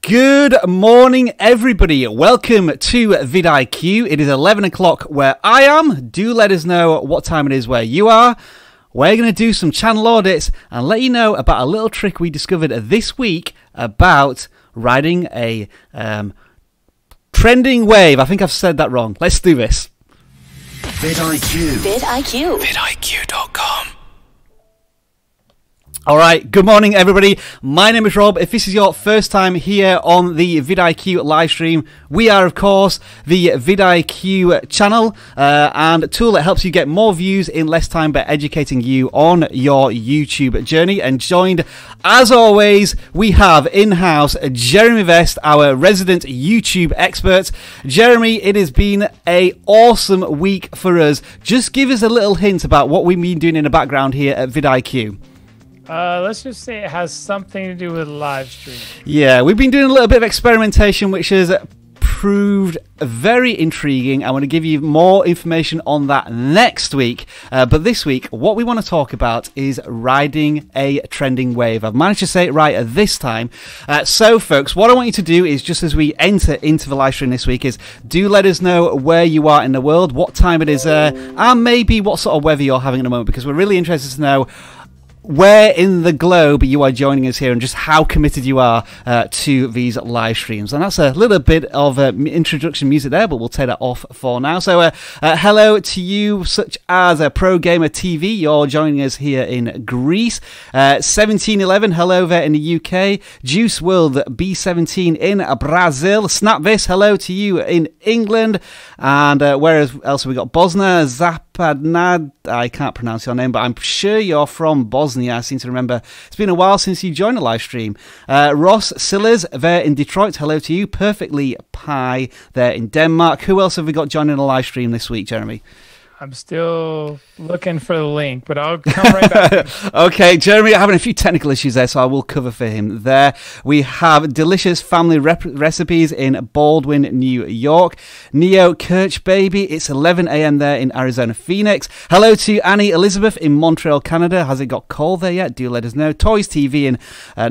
Good morning, everybody. Welcome to vidIQ. It is 11 o'clock where I am. Do let us know what time it is where you are. We're going to do some channel audits and let you know about a little trick we discovered this week about riding a trending wave. I think I've said that wrong. Let's do this. vidIQ. vidIQ. vidIQ.com. All right, good morning, everybody. My name is Rob. If this is your first time here on the vidIQ live stream, we are, of course, the vidIQ channel and a tool that helps you get more views in less time by educating you on your YouTube journey. And joined, as always, we have in-house Jeremy Vest, our resident YouTube expert. Jeremy, it has been an awesome week for us. Just give us a little hint about what we've been doing in the background here at vidIQ. Let's just say it has something to do with live stream. Yeah, we've been doing a little bit of experimentation, which has proved very intriguing. I want to give you more information on that next week. But this week, what we want to talk about is riding a trending wave. I've managed to say it right at this time. So, folks, what I want you to do is, just as we enter into the live stream this week, is do let us know where you are in the world, what time it is there, and maybe what sort of weather you're having at the moment, because we're really interested to know where in the globe you are joining us here and just how committed you are to these live streams. And that's a little bit of introduction music there, but we'll take that off for now. So hello to you, such as Pro Gamer TV. You're joining us here in Greece. 1711, hello there in the UK. Juice World B17 in Brazil. SnapThis, hello to you in England. And where else have we got? Bosnia, Zapadnad. I can't pronounce your name, but I'm sure you're from Bosnia. I seem to remember it's been a while since you joined a live stream. Ross Sillers there in Detroit, hello to you. Perfectly Pie there in Denmark. Who else have we got joining a live stream this week, Jeremy? I'm still looking for the link, but I'll come right back. Okay, Jeremy, having a few technical issues there, so I will cover for him there. We have Delicious Family Recipes in Baldwin, New York. Neo Kirch Baby, it's 11 a.m. there in Arizona, Phoenix. Hello to Annie Elizabeth in Montreal, Canada. Has it got cold there yet? Do let us know. Toys TV in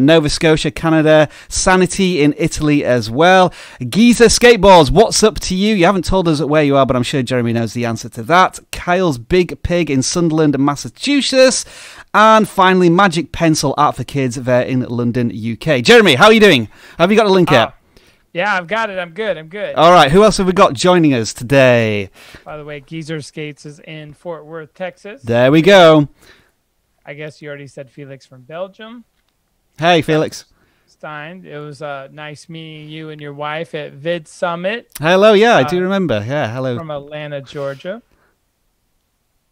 Nova Scotia, Canada. Sanity in Italy as well. Giza Skateboards, what's up to you? You haven't told us where you are, but I'm sure Jeremy knows the answer to that. Kyle's Big Pig in Sunderland, Massachusetts. And finally, Magic Pencil Art for Kids there in London, UK. Jeremy, how are you doing? Have you got a link yet? Yeah, I've got it. I'm good. All right, who else have we got joining us today? By the way, Geezer Skates is in Fort Worth, Texas. There we go. I guess you already said Felix from Belgium. Hey, Felix. Stein. It was nice meeting you and your wife at Vid Summit. Hello, yeah, I do remember. Yeah, hello. From Atlanta, Georgia.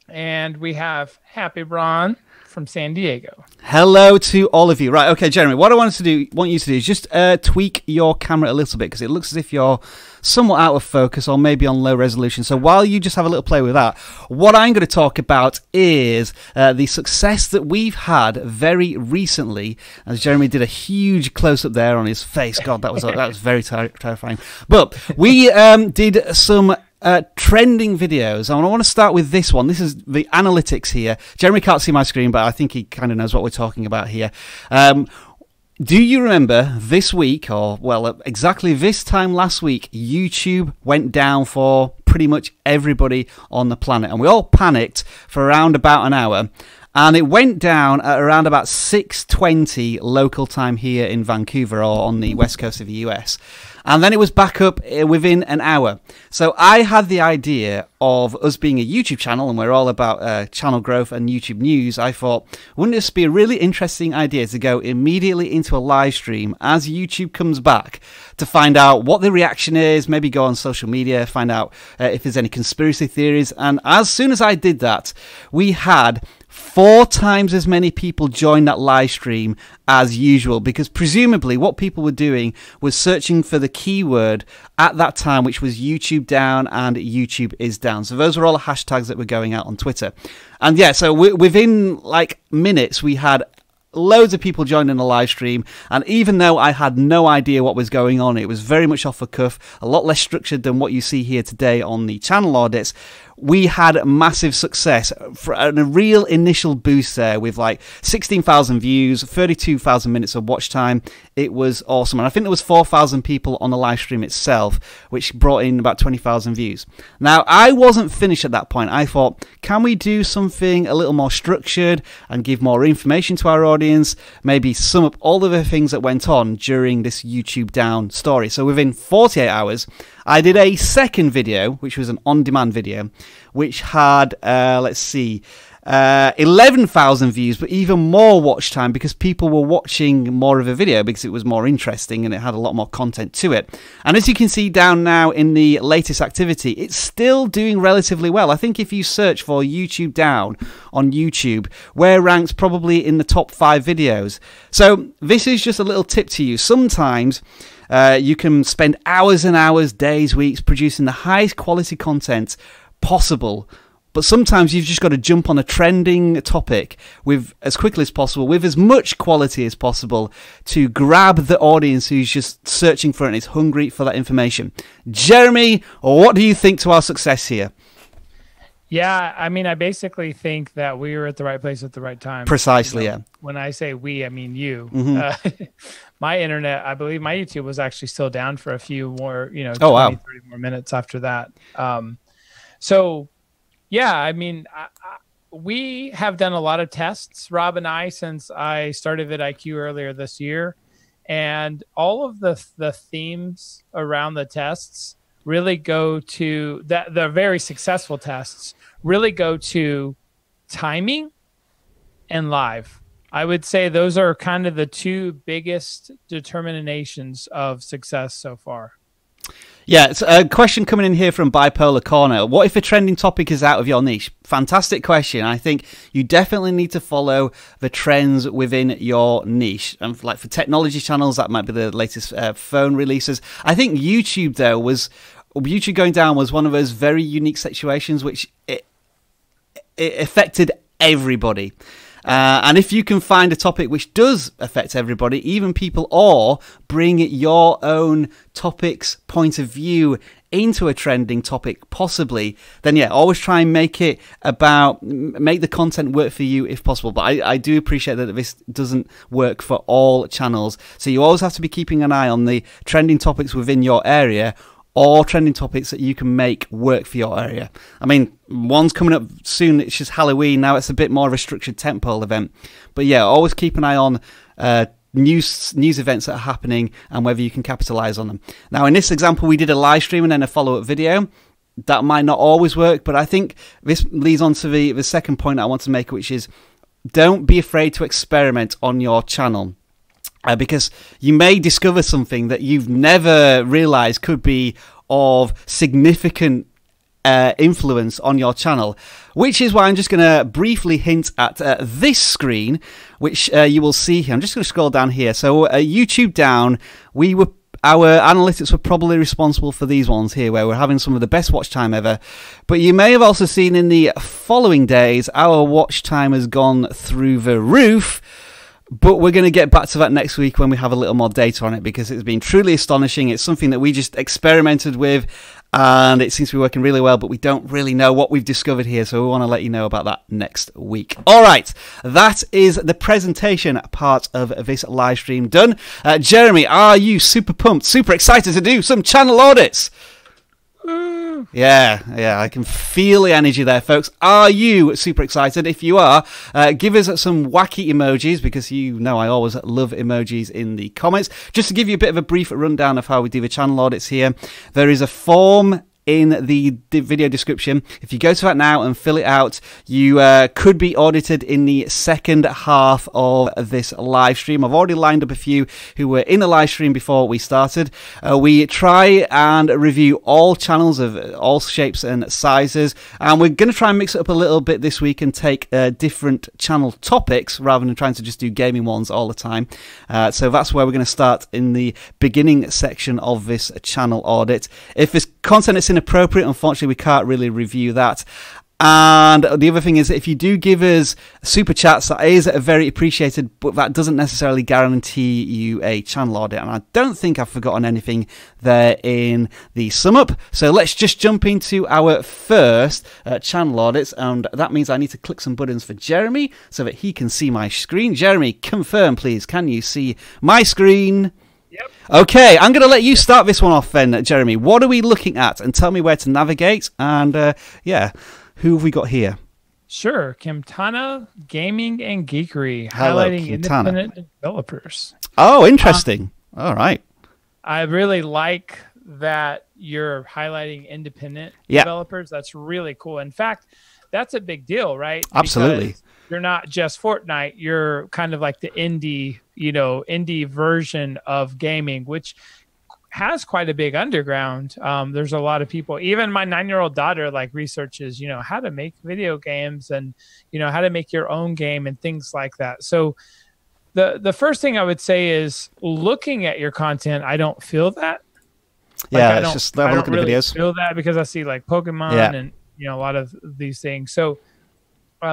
And we have Happy Ron from San Diego. Hello to all of you. Right, okay, Jeremy, what I want you to do is just tweak your camera a little bit, because it looks as if you're somewhat out of focus or maybe on low resolution. So while you just have a little play with that, what I'm going to talk about is the success that we've had very recently, as Jeremy did a huge close-up there on his face. God, that was very terrifying. But we did some trending videos, and I want to start with this one. This is the analytics here. Jeremy can't see my screen, but I think he kind of knows what we're talking about here. Do you remember this week, or well, exactly this time last week, YouTube went down for pretty much everybody on the planet, and we all panicked for around about an hour. And it went down at around about 6:20 local time here in Vancouver, or on the west coast of the US. And then it was back up within an hour. So I had the idea of us being a YouTube channel, and we're all about channel growth and YouTube news. I thought, wouldn't this be a really interesting idea to go immediately into a live stream as YouTube comes back to find out what the reaction is, maybe go on social media, find out if there's any conspiracy theories. And as soon as I did that, we had 4 times as many people join that live stream as usual, because presumably what people were doing was searching for the keyword at that time, which was YouTube down and YouTube is down. So those were all the hashtags that were going out on Twitter. And yeah, so within like minutes, we had loads of people joining the live stream, and even though I had no idea what was going on, it was very much off the cuff, a lot less structured than what you see here today on the channel audits. we had massive success for a real initial boost there with like 16,000 views, 32,000 minutes of watch time. It was awesome. And I think there was 4,000 people on the live stream itself, which brought in about 20,000 views. Now, I wasn't finished at that point. I thought, can we do something a little more structured and give more information to our audience? Maybe sum up all of the things that went on during this YouTube down story. So within 48 hours, I did a second video, which was an on-demand video, which had, 11,000 views, but even more watch time because people were watching more of a video because it was more interesting and it had a lot more content to it. And as you can see down now in the latest activity, it's still doing relatively well. I think if you search for YouTube down on YouTube, we're ranked probably in the top 5 videos. So this is just a little tip to you. Sometimes you can spend hours and hours, days, weeks producing the highest quality content possible, but sometimes you've just got to jump on a trending topic with as quickly as possible, with as much quality as possible, to grab the audience who's just searching for it and is hungry for that information. Jeremy, what do you think to our success here? Yeah, I mean, I basically think that we were at the right place at the right time. Precisely, yeah. When I say we, I mean you. Mm-hmm. My internet, I believe my YouTube was actually still down for a few more, 20, 30 more minutes after that. So, yeah, I mean, we have done a lot of tests, Rob and I, since I started vidIQ earlier this year. And all of the themes around the tests really go to, the very successful tests really go to timing and live. I would say those are kind of the two biggest determinations of success so far. Yeah, it's a question coming in here from Bipolar Corner. What if a trending topic is out of your niche? Fantastic question. I think you definitely need to follow the trends within your niche. And like for technology channels, that might be the latest phone releases. I think YouTube, though, YouTube going down was one of those very unique situations which it affected everybody. And if you can find a topic which does affect everybody, even people, or bring your own topic's point of view into a trending topic, possibly, then yeah, always try and make the content work for you if possible. But I do appreciate that this doesn't work for all channels. So you always have to be keeping an eye on the trending topics within your area, or trending topics that you can make work for your area. I mean, one's coming up soon, it's just Halloween, now it's a bit more of a structured tentpole event. But yeah, always keep an eye on news events that are happening and whether you can capitalize on them. Now, in this example, we did a live stream and then a follow-up video. That might not always work, but I think this leads on to the second point I want to make, which is don't be afraid to experiment on your channel. Because you may discover something that you've never realized could be of significant influence on your channel, which is why I'm just going to briefly hint at this screen, which you will see here. I'm just going to scroll down here. So YouTube down, our analytics were probably responsible for these ones here, where we're having some of the best watch time ever. But you may have also seen in the following days, our watch time has gone through the roof. But we're going to get back to that next week when we have a little more data on it, because it's been truly astonishing. It's something that we just experimented with, and it seems to be working really well, but we don't really know what we've discovered here, so we want to let you know about that next week. All right, that is the presentation part of this live stream done. Jeremy, are you super pumped, super excited to do some channel audits? Yeah, I can feel the energy there, folks. Are you super excited? If you are, give us some wacky emojis, because you know I always love emojis in the comments. Just to give you a bit of a brief rundown of how we do the channel audits here, there is a form in the video description. If you go to that now and fill it out, you could be audited in the second half of this live stream. I've already lined up a few who were in the live stream before we started. We try and review all channels of all shapes and sizes, and we're going to try and mix it up a little bit this week and take different channel topics rather than trying to just do gaming ones all the time. So that's where we're going to start in the beginning section of this channel audit. If this content is inappropriate, unfortunately we can't really review that. And the other thing is, if you do give us super chats, that is very appreciated, but that doesn't necessarily guarantee you a channel audit. And I don't think I've forgotten anything there in the sum up. So let's just jump into our first channel audits. And that means I need to click some buttons for Jeremy so that he can see my screen. Jeremy, confirm, please. Can you see my screen? Yep. Okay, I'm going to let you start this one off then, Jeremy. What are we looking at? And tell me where to navigate. And yeah. Who have we got here? Sure. Tana, Gaming and Geekery, Hello, highlighting independent developers. Oh, interesting. All right. I really like that you're highlighting independent developers. That's really cool. In fact, that's a big deal, right? Absolutely. Because you're not just Fortnite. You're kind of like the indie version of gaming, which has quite a big underground. There's a lot of people, even my 9-year-old daughter researches, how to make video games and, how to make your own game and things like that. So the first thing I would say is looking at your content. I don't feel that. Yeah, it's just I don't looking really at videos. feel that because I see Pokemon and, a lot of these things. So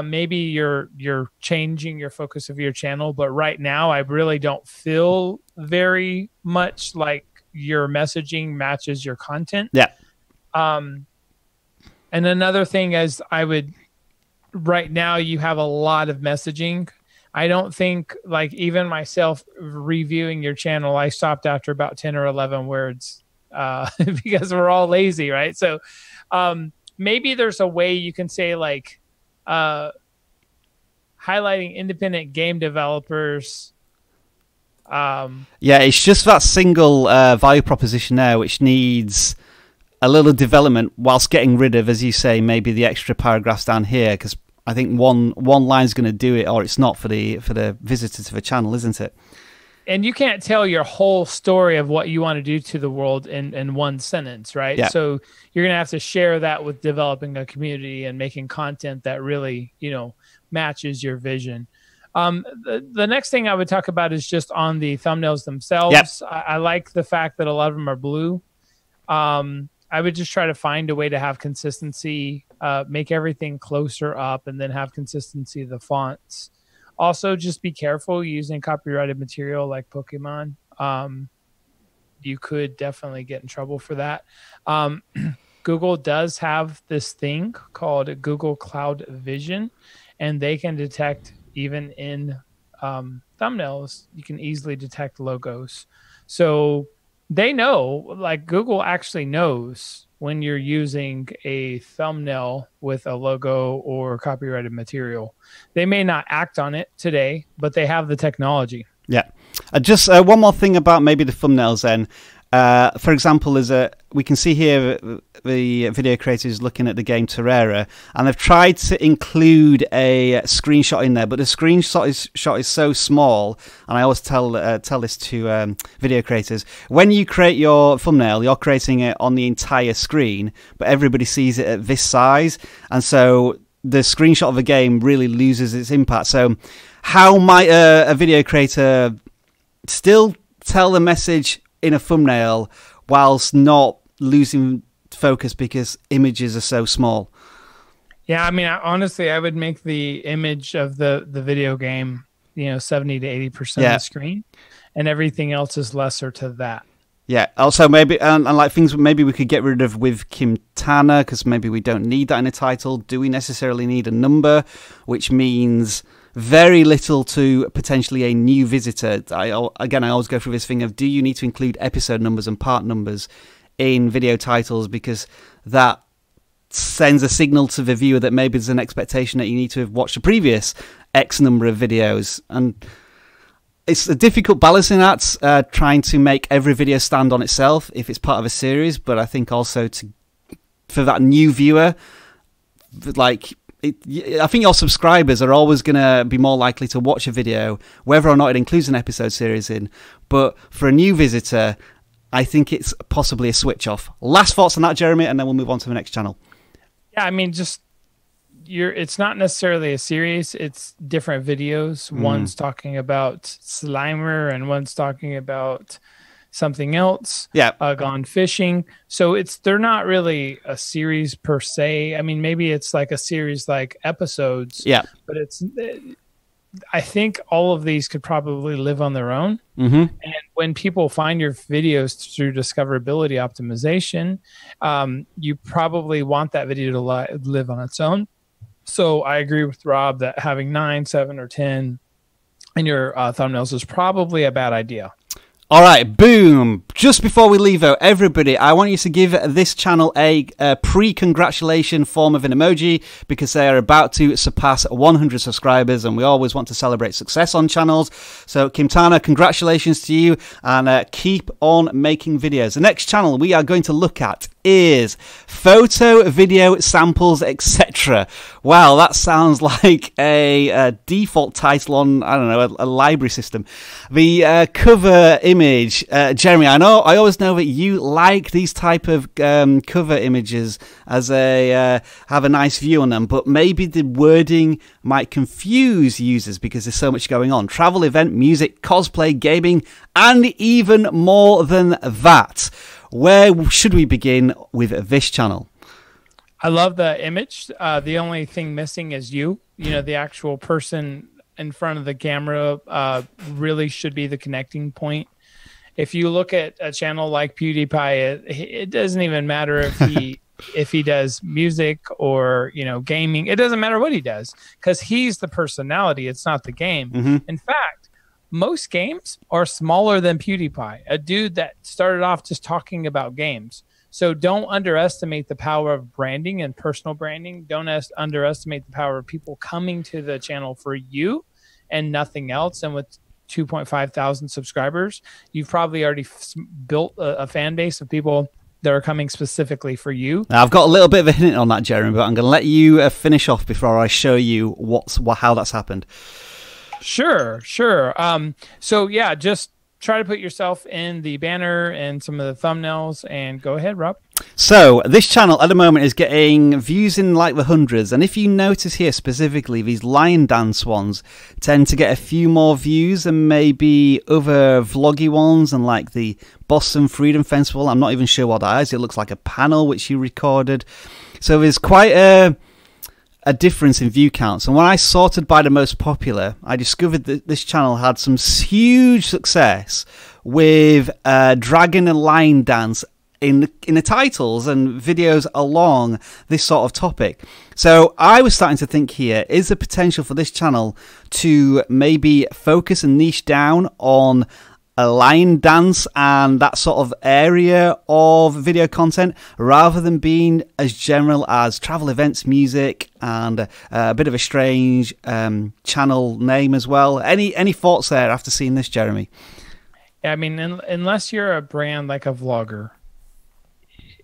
maybe you're changing your focus of your channel, but right now I really don't feel very much like your messaging matches your content. Yeah. And another thing is right now you have a lot of messaging. I don't think even myself reviewing your channel, I stopped after about 10 or 11 words because we're all lazy, right? So maybe there's a way you can say highlighting independent game developers. Yeah, it's just that single value proposition there, which needs a little development whilst getting rid of, as you say, maybe the extra paragraphs down here, because I think one line's going to do it, or it's not for the visitor to the channel, isn't it? And you can't tell your whole story of what you want to do to the world in one sentence, right? Yeah. So you're going to have to share that with developing a community and making content that really, matches your vision. The next thing I would talk about is just on the thumbnails themselves. Yep. I like the fact that a lot of them are blue. I would just try to find a way to have consistency, make everything closer up, and then have consistency of the fonts. Also, just be careful using copyrighted material like Pokemon. You could definitely get in trouble for that. Google does have this thing called Google Cloud Vision, and they can detect even in thumbnails, you can easily detect logos. So they know, Google actually knows when you're using a thumbnail with a logo or copyrighted material. They may not act on it today, but they have the technology. Yeah. Just one more thing about maybe the thumbnails then. For example, we can see here the video creators looking at the game Terraria, and they've tried to include a screenshot in there, but the screenshot is so small, and I always tell this to video creators. When you create your thumbnail, you're creating it on the entire screen, but everybody sees it at this size, and so the screenshot of the game really loses its impact. So how might a video creator still tell the message in a thumbnail whilst not losing focus because images are so small? Yeah, I mean, honestly, I would make the image of the video game, 70 to 80% of the screen, and everything else is lesser to that. Yeah. Also, maybe and like things maybe we could get rid of with Tana, because maybe we don't need that in a title. Do we necessarily need a number, which means very little to potentially a new visitor? I always go through this thing of, do you need to include episode numbers and part numbers in video titles, because that sends a signal to the viewer that maybe there's an expectation that you need to have watched the previous X number of videos. And it's a difficult balancing act, trying to make every video stand on itself if it's part of a series, but I think also for that new viewer, I think your subscribers are always going to be more likely to watch a video, whether or not it includes an episode series in. But for a new visitor, I think it's possibly a switch off. Last thoughts on that, Jeremy, and then we'll move on to the next channel. Yeah, I mean, it's not necessarily a series. It's different videos. One's talking about Slimer, and one's talking about something else, gone fishing. So they're not really a series per se. I mean, maybe it's like a series like episodes. Yeah. But I think all of these could probably live on their own. And when people find your videos through discoverability optimization, you probably want that video to live on its own. So I agree with Rob that having 9, 7, or 10 in your thumbnails is probably a bad idea. All right, boom. Just before we leave out, everybody, I want you to give this channel a pre-congratulation form of an emoji because they are about to surpass 100 subscribers and we always want to celebrate success on channels. So, Tana, congratulations to you and keep on making videos. The next channel we are going to look at is photo, video, samples, etc. Wow, that sounds like a default title on, I don't know, a library system. The cover image, Jeremy, I always know that you like these type of cover images as have a nice view on them, but maybe the wording might confuse users because there's so much going on. Travel, event, music, cosplay, gaming, and even more than that. Where should we begin with this channel? I love the image. The only thing missing is you. You know, the actual person in front of the camera really should be the connecting point. If you look at a channel like PewDiePie, it doesn't even matter if he does music or, you know, gaming. It doesn't matter what he does because he's the personality. It's not the game. In fact, most games are smaller than PewDiePie, a dude that started off just talking about games. So don't underestimate the power of branding and personal branding. Don't underestimate the power of people coming to the channel for you and nothing else. And with 2.5 thousand subscribers, you've probably already built a fan base of people that are coming specifically for you. Now, I've got a little bit of a hint on that, Jeremy, but I'm going to let you finish off before I show you how that's happened. Sure. So yeah, just try to put yourself in the banner and some of the thumbnails and go ahead, Rob. So this channel at the moment is getting views in like the hundreds, and if you notice here specifically, these lion dance ones tend to get a few more views than maybe other vloggy ones, and like the Boston Freedom Festival. I'm not even sure what that is. It looks like a panel which you recorded. So there's quite a difference in view counts, and when I sorted by the most popular, I discovered that this channel had some huge success with dragon and lion dance in the titles and videos along this sort of topic. So I was starting to think here, is the potential for this channel to maybe focus and niche down on a lion dance and that sort of area of video content rather than being as general as travel, events, music, and a bit of a strange channel name as well. Any thoughts there after seeing this, Jeremy? I mean, unless you're a brand like a vlogger,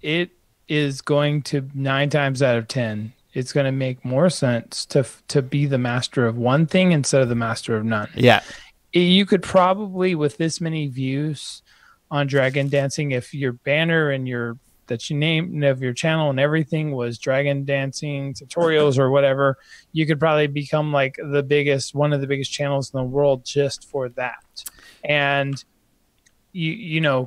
it is going to 9 times out of 10, it's going to make more sense to be the master of one thing instead of the master of none. Yeah. You could probably, with this many views on dragon dancing, if your banner and your name of your channel and everything was dragon dancing tutorials or whatever, you could probably become like one of the biggest channels in the world just for that. And you know,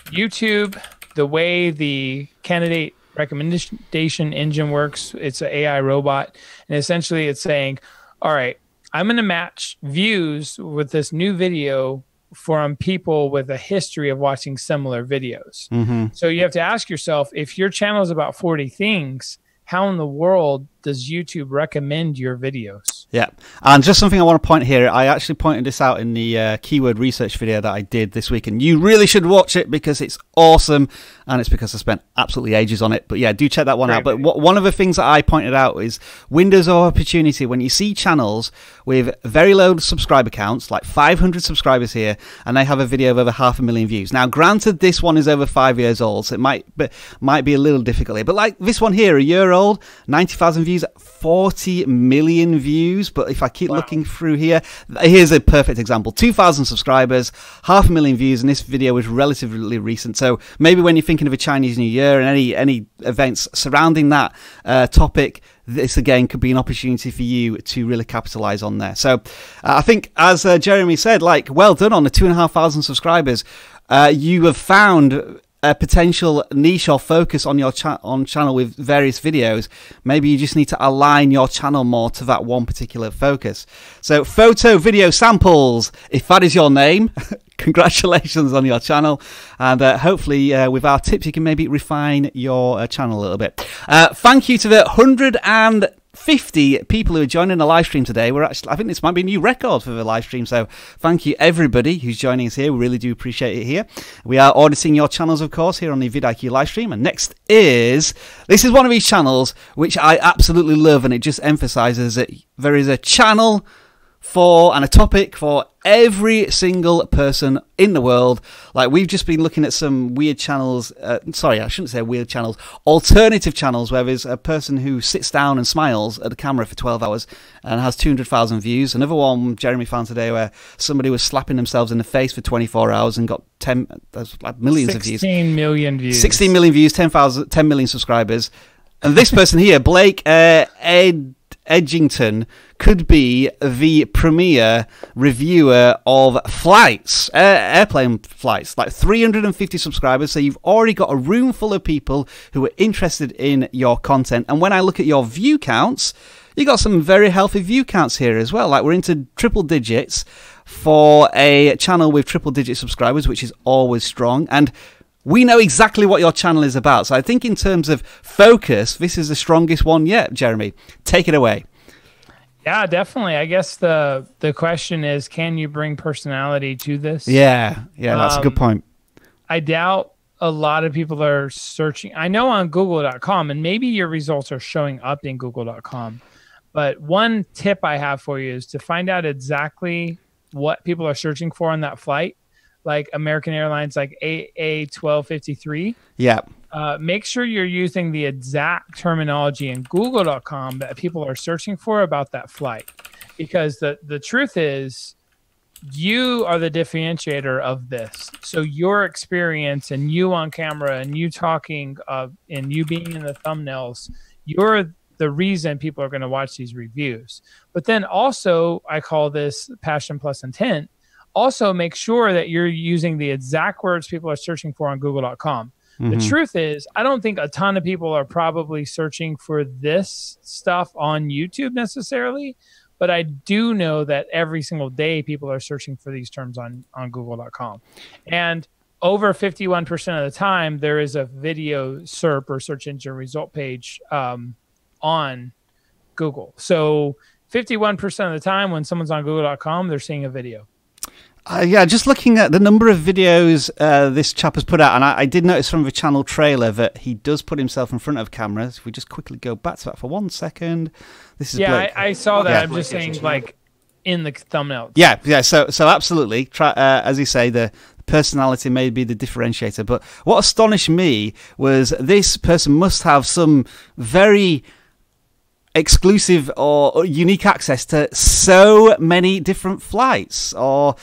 YouTube, the way the candidate recommendation engine works, it's an AI robot, and essentially it's saying, all right, I'm going to match views with this new video from people with a history of watching similar videos. So you have to ask yourself, if your channel is about 40 things, how in the world does YouTube recommend your videos? Yeah, and just something I want to point here, I actually pointed this out in the keyword research video that I did this week, and you really should watch it because it's awesome, and it's because I spent absolutely ages on it. But yeah, do check that one out. But one of the things that I pointed out is windows of opportunity. When you see channels with very low subscriber counts, like 500 subscribers here, and they have a video of over 500,000 views. Now, granted, this one is over 5 years old, so it might be a little difficult here. But like this one here, a year old, 90,000 views, 40 million views. But if I keep looking through here, here's a perfect example: 2,000 subscribers, 500,000 views, and this video was relatively recent. So maybe when you're thinking of a Chinese New Year and any events surrounding that topic, this again could be an opportunity for you to really capitalize on there. So I think, as Jeremy said, like, well done on the 2,500 subscribers. You have found a potential niche or focus on your channel with various videos. Maybe you just need to align your channel more to that one particular focus. So photo video samples, if that is your name, congratulations on your channel, and hopefully with our tips you can maybe refine your channel a little bit. Thank you to the 150 people who are joining the live stream today. We're actually, I think this might be a new record for the live stream, so thank you everybody who's joining us here. We really do appreciate it here. We are auditing your channels, of course, here on the vidIQ live stream. And next is, this is one of these channels which I absolutely love, and it just emphasizes that there is a channel for and a topic for every single person in the world. Like, we've just been looking at some weird channels, sorry, I shouldn't say weird channels, alternative channels, where there's a person who sits down and smiles at the camera for 12 hours and has 200,000 views. Another one Jeremy found today where somebody was slapping themselves in the face for 24 hours and got millions of views. 16 million views. 16 million views, 10 million subscribers. And this person here, Blake Edgington, could be the premier reviewer of flights, airplane flights, like 350 subscribers. So you've already got a room full of people who are interested in your content. And when I look at your view counts, you got some very healthy view counts here as well. Like, we're into triple digits for a channel with triple digit subscribers, which is always strong. And we know exactly what your channel is about. So I think in terms of focus, this is the strongest one yet. Jeremy, take it away. Yeah, definitely. I guess the question is, can you bring personality to this? Yeah, that's a good point. I doubt a lot of people are searching. I know on google.com, and maybe your results are showing up in google.com. But one tip I have for you is to find out exactly what people are searching for on that flight. Like American Airlines, like AA1253. Yeah. Make sure you're using the exact terminology in google.com that people are searching for about that flight. Because the truth is, you are the differentiator of this. So your experience and you on camera and you talking and you being in the thumbnails, you're the reason people are going to watch these reviews. But then also, I call this passion plus intent. Also, make sure that you're using the exact words people are searching for on google.com. The truth is, I don't think a ton of people are probably searching for this stuff on YouTube necessarily, but I do know that every single day people are searching for these terms on google.com. And over 51% of the time, there is a video SERP or search engine result page on Google. So 51% of the time when someone's on google.com, they're seeing a video. Yeah, just looking at the number of videos this chap has put out, and I did notice from the channel trailer that he does put himself in front of cameras. If we just quickly go back to that for 1 second. This is Blake. I saw that. Yeah. I'm just saying, like, in the thumbnail. Yeah. So absolutely. As you say, the personality may be the differentiator. But what astonished me was this person must have some very exclusive or unique access to so many different flights. Or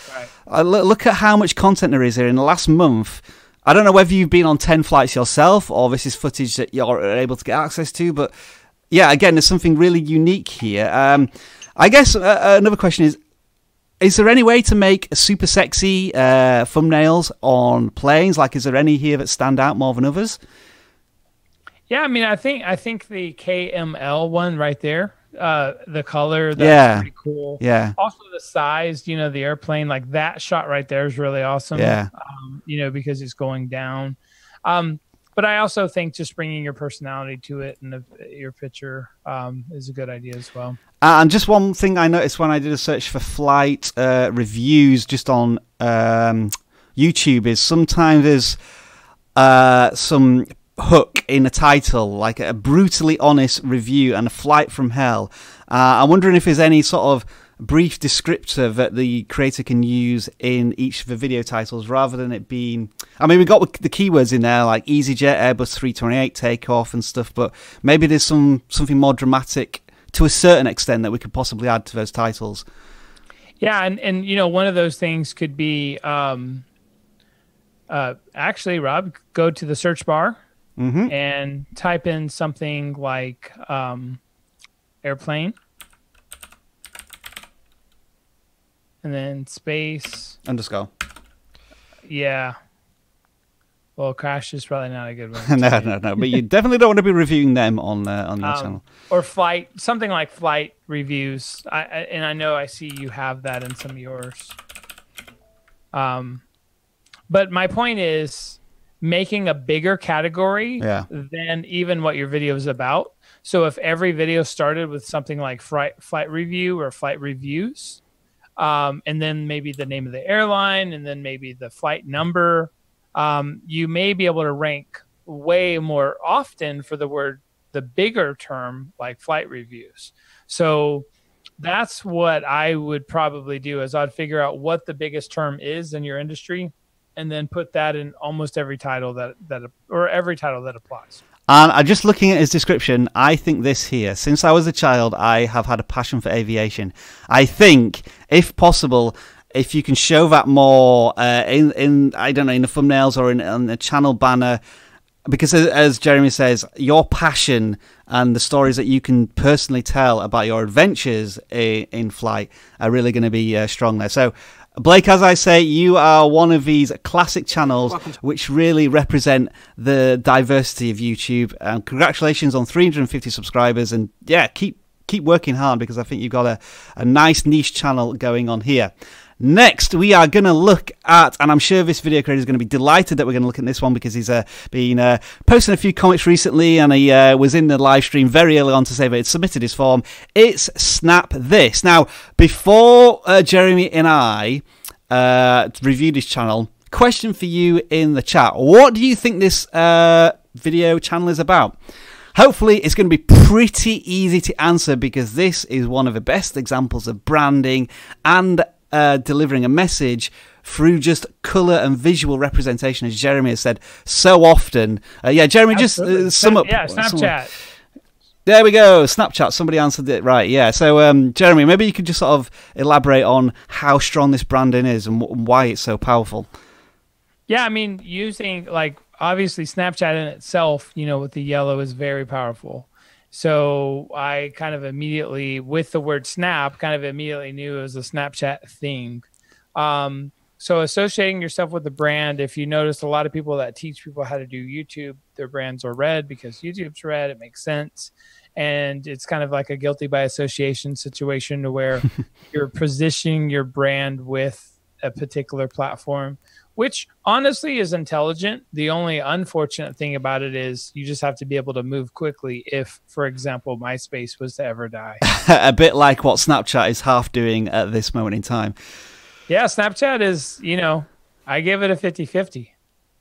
look at how much content there is here in the last month. I don't know whether you've been on 10 flights yourself or this is footage that you're able to get access to, but yeah, again, there's something really unique here. I guess another question is there any way to make super sexy thumbnails on planes? Like, is there any here that stand out more than others? Yeah, I mean, I think the KML one right there, the color, that's pretty cool. Yeah. Also the size, the airplane, like that shot right there is really awesome. Yeah. Because it's going down. But I also think just bringing your personality to it and your picture is a good idea as well. And just one thing I noticed when I did a search for flight reviews just on YouTube is sometimes there's some hook in a title, like a brutally honest review and a flight from hell. I'm wondering if there's any sort of brief descriptor that the creator can use in each of the video titles rather than it being, I mean, we got the keywords in there like EasyJet, Airbus 328 takeoff and stuff, but maybe there's something more dramatic to a certain extent that we could possibly add to those titles. Yeah, and one of those things could be actually, Rob, go to the search bar and type in something like airplane, and then space underscore. Yeah. Well, crash is probably not a good one. No. But you definitely don't want to be reviewing them on your channel. Or flight, something like flight reviews. And I know I see you have that in some of yours. But my point is making a bigger category than even what your video is about. So if every video started with something like flight review or flight reviews, and then maybe the name of the airline, and then maybe the flight number, you may be able to rank way more often for the bigger term like flight reviews. So that's what I would probably do, is I'd figure out what the biggest term is in your industry and then put that in almost every title every title that applies. And just looking at his description, I think this here, since I was a child, I have had a passion for aviation. I think, if possible, if you can show that more in I don't know, in the thumbnails or in the channel banner, because as Jeremy says, your passion and the stories that you can personally tell about your adventures in flight are really going to be strong there. So, Blake, as I say, you are one of these classic channels which really represent the diversity of YouTube. Congratulations on 350 subscribers, and yeah, keep working hard, because I think you've got a nice niche channel going on here. Next, we are going to look at, and I'm sure this video creator is going to be delighted that we're going to look at this one, because he's been posting a few comments recently, and he was in the live stream very early on to say that he'd submitted his form. It's SnapThis. Now, before Jeremy and I reviewed his channel, question for you in the chat. What do you think this video channel is about? Hopefully, it's going to be pretty easy to answer, because this is one of the best examples of branding and delivering a message through just color and visual representation, as Jeremy has said so often. Yeah, Jeremy, absolutely. Just sum up. Yeah, Snapchat. There we go, Snapchat. Somebody answered it right. Yeah, so Jeremy, maybe you could just sort of elaborate on how strong this branding is and why it's so powerful. Yeah, I mean, using, like, obviously Snapchat in itself, you know, with the yellow is very powerful. So I kind of immediately, with the word snap, kind of immediately knew it was a Snapchat thing. So associating yourself with the brand, if you notice, a lot of people that teach people how to do YouTube, their brands are red because YouTube's red. It makes sense. And it's kind of like a guilty by association situation, to where you're positioning your brand with a particular platform, which honestly is intelligent. The only unfortunate thing about it is you just have to be able to move quickly if, for example, MySpace was to ever die. A bit like what Snapchat is half doing at this moment in time. Yeah, Snapchat is, you know, I give it a 50-50.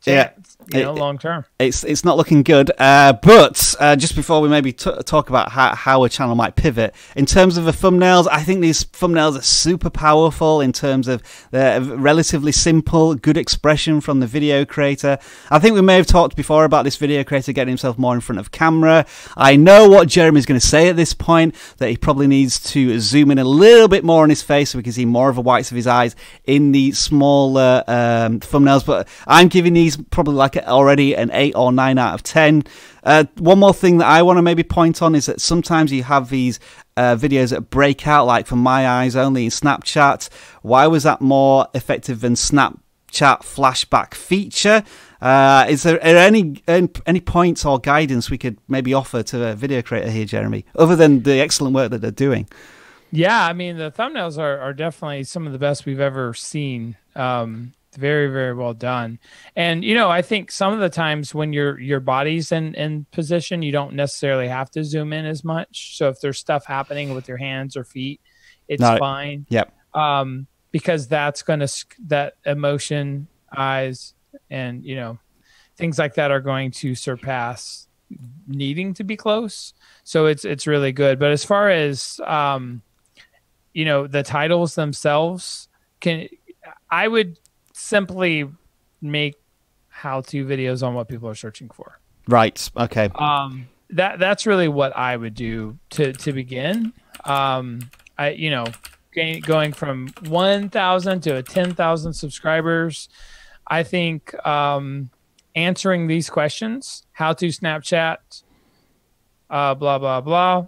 Yeah, long term. It's not looking good. But just before we maybe talk about how a channel might pivot, in terms of the thumbnails, I think these thumbnails are super powerful in terms of the relatively simple, good expression from the video creator. I think we may have talked before about this video creator getting himself more in front of camera. I know what Jeremy's going to say at this point, that he probably needs to zoom in a little bit more on his face so we can see more of the whites of his eyes in the smaller thumbnails. But I'm giving these probably like already an 8 or 9 out of 10. One more thing that I want to maybe point on is that sometimes you have these videos that break out, like for my eyes only in Snapchat. Why was that more effective than Snapchat flashback feature? Is there any points or guidance we could maybe offer to a video creator here, Jeremy, other than the excellent work that they're doing? Yeah, I mean, the thumbnails are definitely some of the best we've ever seen. Very, very well done. And, you know, I think some of the times when your body's in position, you don't necessarily have to zoom in as much. So if there's stuff happening with your hands or feet, it's fine. Yep. Because that's going to, that emotion, eyes, and, you know, things like that are going to surpass needing to be close. So it's really good. But as far as, you know, the titles themselves, I would simply make how-to videos on what people are searching for. Right. Okay. That's really what I would do to begin. You know, going from 1,000 to 10,000 subscribers, I think answering these questions: how to Snapchat, blah blah blah,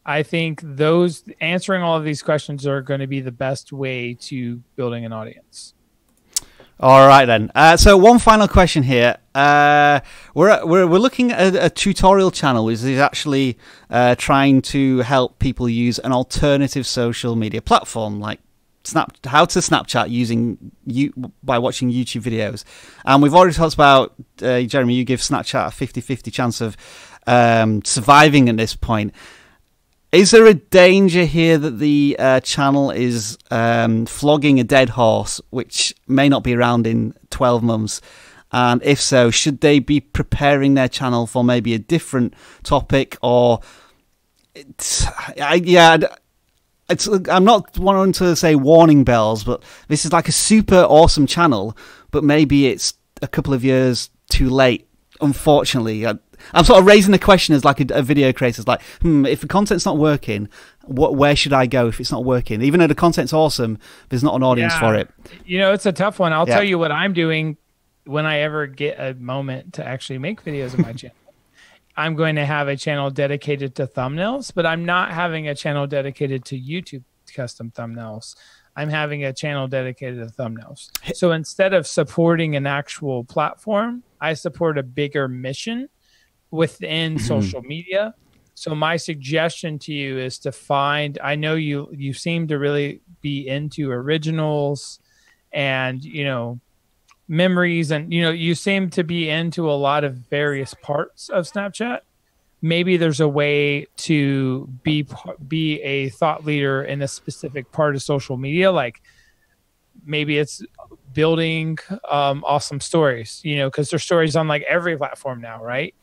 I think answering all of these questions are going to be the best way to building an audience. All right then. So one final question here. We're looking at a tutorial channel which is actually trying to help people use an alternative social media platform like how to Snapchat by watching YouTube videos. And we've already talked about, Jeremy, you give Snapchat a 50-50 chance of surviving at this point. Is there a danger here that the channel is flogging a dead horse, which may not be around in 12 months? And if so, should they be preparing their channel for maybe a different topic? Or, I'm not wanting to say warning bells, but this is like a super awesome channel, but maybe it's a couple of years too late, unfortunately. I'm sort of raising the question as like a video creator, like, if the content's not working, where should I go if it's not working? Even though the content's awesome, there's not an audience for it. You know, it's a tough one. I'll tell you what I'm doing when I ever get a moment to actually make videos on my channel. I'm going to have a channel dedicated to thumbnails, but I'm not having a channel dedicated to YouTube custom thumbnails. I'm having a channel dedicated to thumbnails. So instead of supporting an actual platform, I support a bigger mission within social media. So my suggestion to you is to find, I know you seem to really be into originals and, you know, memories, and, you know, you seem to be into a lot of various parts of Snapchat. Maybe there's a way to be a thought leader in a specific part of social media. Like maybe it's building awesome stories, you know, because there's stories on like every platform now, right?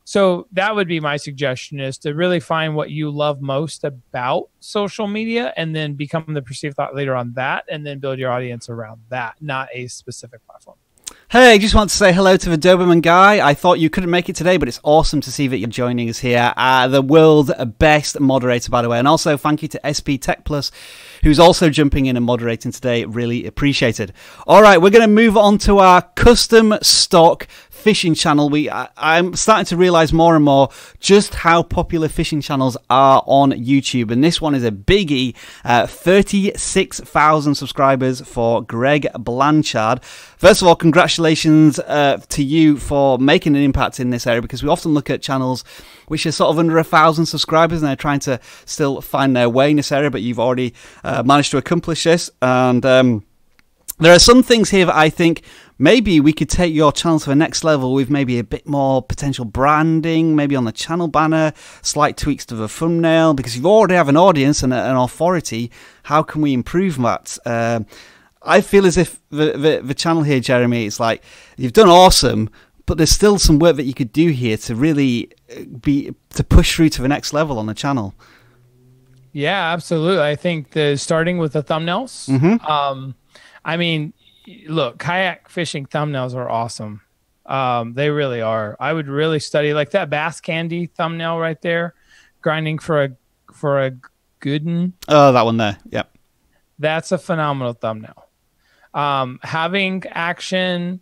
So that would be my suggestion, is to really find what you love most about social media and then become the perceived thought leader on that, and then build your audience around that, not a specific platform. Hey, just want to say hello to the Doberman guy. I thought you couldn't make it today, but it's awesome to see that you're joining us here. The world's best moderator, by the way. And also thank you to SP Tech Plus, who's also jumping in and moderating today. Really appreciated. All right, we're going to move on to our custom stock fishing channel. I'm starting to realize more and more just how popular fishing channels are on YouTube, and this one is a biggie. 36,000 subscribers for Greg Blanchard. First of all, congratulations to you for making an impact in this area, because we often look at channels which are sort of under 1,000 subscribers and they're trying to still find their way in this area, but you've already managed to accomplish this. And there are some things here that I think maybe we could take your channel to the next level with maybe a bit more potential branding, maybe on the channel banner, slight tweaks to the thumbnail, because you already have an audience and an authority. How can we improve that? I feel as if the channel here, Jeremy, it's like you've done awesome, but there's still some work that you could do here to really to push through to the next level on the channel. Yeah, absolutely. I think starting with the thumbnails. I mean, look, kayak fishing thumbnails are awesome. They really are. I would really study like that bass candy thumbnail right there, grinding for a good one. Oh, that one there. Yep. That's a phenomenal thumbnail. Having action,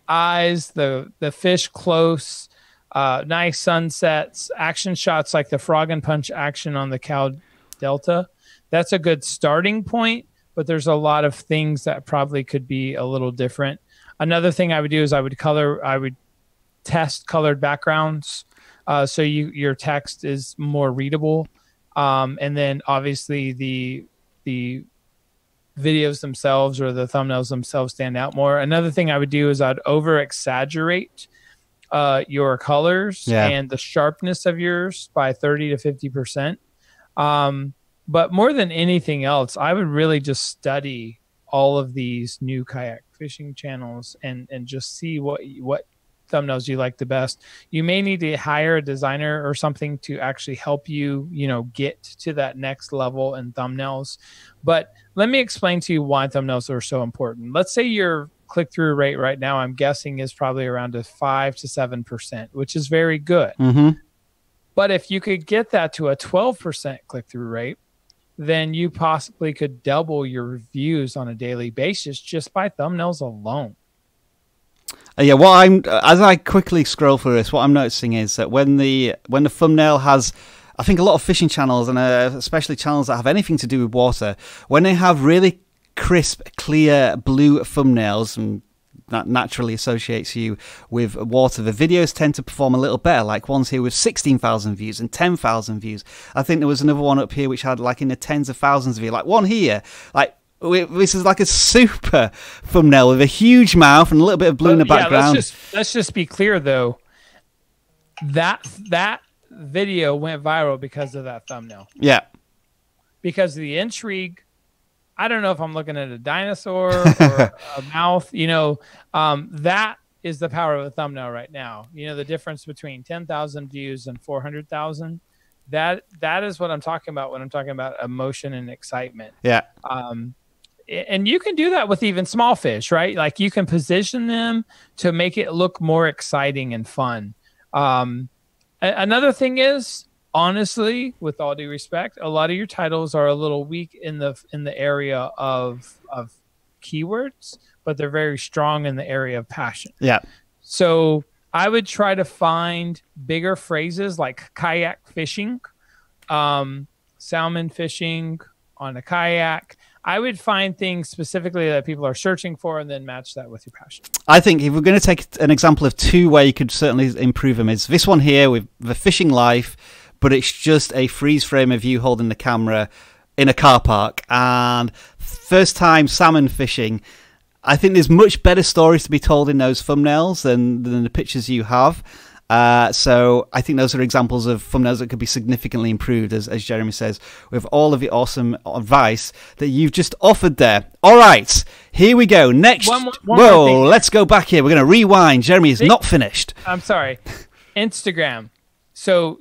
eyes, the fish close, nice sunsets, action shots like the frog and punch action on the Cow Delta. That's a good starting point. But there's a lot of things that probably could be a little different. Another thing I would do is I would test colored backgrounds, so your text is more readable, and then obviously the videos themselves or the thumbnails themselves stand out more. Another thing I would do is I'd over exaggerate your colors and the sharpness of yours by 30 to 50%. But more than anything else, I would really just study all of these new kayak fishing channels and just see what thumbnails you like the best. You may need to hire a designer or something to actually help you, get to that next level in thumbnails. But let me explain to you why thumbnails are so important. Let's say your click-through rate right now, I'm guessing, is probably around a 5 to 7%, which is very good. But if you could get that to a 12% click-through rate, then you possibly could double your views on a daily basis just by thumbnails alone. As I quickly scroll through this, what I'm noticing is that when the thumbnail has I think a lot of fishing channels, and especially channels that have anything to do with water, when they have really crisp, clear blue thumbnails, and that naturally associates you with water, the videos tend to perform a little better, like ones here with 16,000 views and 10,000 views. I think there was another one up here which had like in the tens of thousands of views, like one here, like this is like a super thumbnail with a huge mouth and a little bit of blue in the background. Let's just be clear though, that video went viral because of that thumbnail. Yeah. Because of the intrigue. I don't know if I'm looking at a dinosaur or a mouth, you know, that is the power of a thumbnail right now. You know, the difference between 10,000 views and 400,000, that is what I'm talking about when I'm talking about emotion and excitement. Yeah. And you can do that with even small fish, right? Like you can position them to make it look more exciting and fun. Another thing is, honestly, with all due respect, a lot of your titles are a little weak in the area of keywords, but they're very strong in the area of passion. Yeah. So I would try to find bigger phrases like kayak fishing, salmon fishing on a kayak. I would find things specifically that people are searching for and then match that with your passion. I think if we're going to take an example of two where you could certainly improve them, is this one here with the fishing life, but it's just a freeze frame of you holding the camera in a car park, and first time salmon fishing. I think there's much better stories to be told in those thumbnails than the pictures you have. So I think those are examples of thumbnails that could be significantly improved, as Jeremy says, with all of the awesome advice that you've just offered there. All right, here we go. Next. One more thing. Let's go back here. We're going to rewind. Jeremy is not finished. I'm sorry. Instagram. So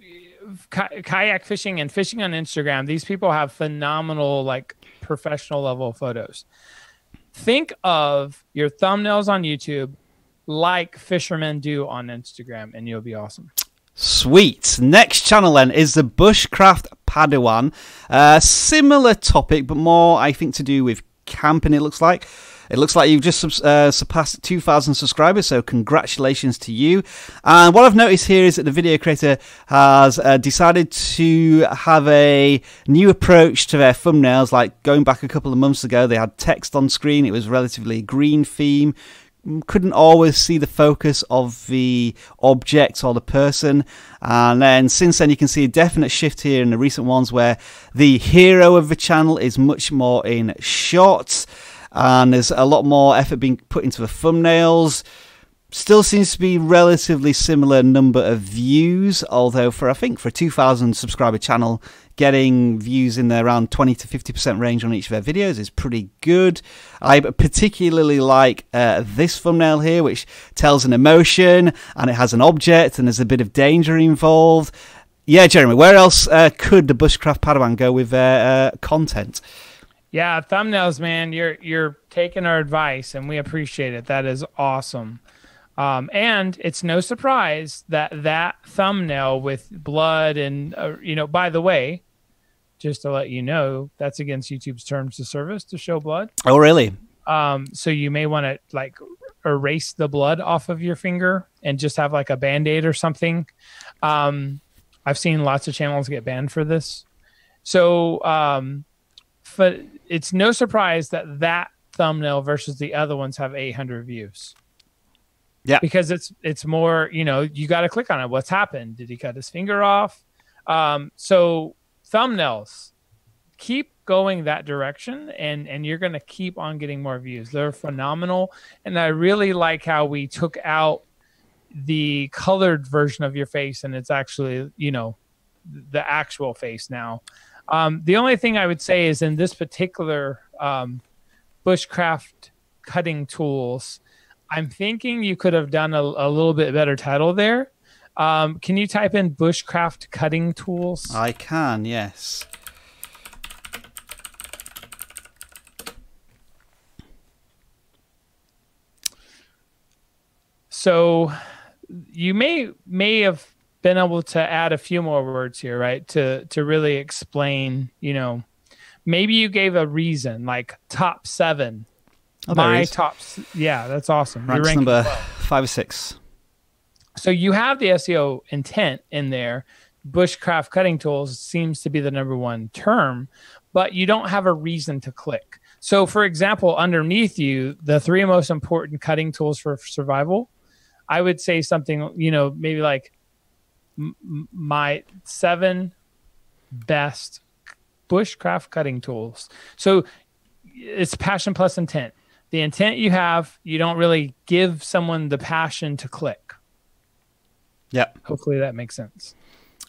kayak fishing and fishing on Instagram, these people have phenomenal, like professional level photos. Think of your thumbnails on YouTube like fishermen do on Instagram, and you'll be awesome. Sweet. Next channel then is the Bushcraft Padawan. Similar topic, but more, I think, to do with camping, it looks like. It looks like you've just surpassed 2,000 subscribers, so congratulations to you. And what I've noticed here is that the video creator has decided to have a new approach to their thumbnails. Like going back a couple of months ago, they had text on screen. It was relatively green theme. Couldn't always see the focus of the object or the person, and then since then you can see a definite shift here in the recent ones where the hero of the channel is much more in shots, and there's a lot more effort being put into the thumbnails. Still seems to be relatively similar number of views, although I think for a 2,000 subscriber channel, getting views in the around 20 to 50% range on each of their videos is pretty good. I particularly like this thumbnail here, which tells an emotion and it has an object and there's a bit of danger involved. Yeah, Jeremy, where else could the Bushcraft Padawan go with their content? Yeah, thumbnails, man. You're taking our advice and we appreciate it. That is awesome. And it's no surprise that thumbnail with blood and, by the way, just to let you know, that's against YouTube's terms of service to show blood. Oh, really? So you may want to like erase the blood off of your finger and just have like a Band-Aid or something. I've seen lots of channels get banned for this. So but it's no surprise that thumbnail versus the other ones have 800 views. Yeah, because it's more, you got to click on it. What's happened? Did he cut his finger off? So thumbnails, keep going that direction, and you're going to keep on getting more views. They're phenomenal, and I really like how we took out the colored version of your face, and it's actually the actual face now. The only thing I would say is in this particular Bushcraft cutting tools, I'm thinking you could have done a little bit better title there. Can you type in Bushcraft cutting tools? I can, yes. So you may have been able to add a few more words here, right? To really explain, maybe you gave a reason like top 7. Oh, my tops. Yeah, that's awesome. Ranks number 5 or 6. So you have the SEO intent in there. bushcraft cutting tools seems to be the #1 term, but you don't have a reason to click. So for example, underneath you, the 3 most important cutting tools for survival, I would say something, you know, maybe like my 7 best bushcraft cutting tools. So it's passion plus intent. The intent you have, you don't really give someone the passion to click. Yeah. Hopefully that makes sense.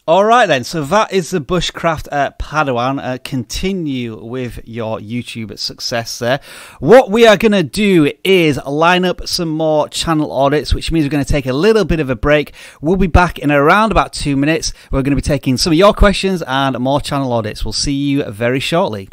All right, then. So that is the Bushcraft Padawan. Continue with your YouTube success there. What we are going to do is line up some more channel audits, which means we're going to take a little bit of a break. We'll be back in around about 2 minutes. We're going to be taking some of your questions and more channel audits. We'll see you very shortly.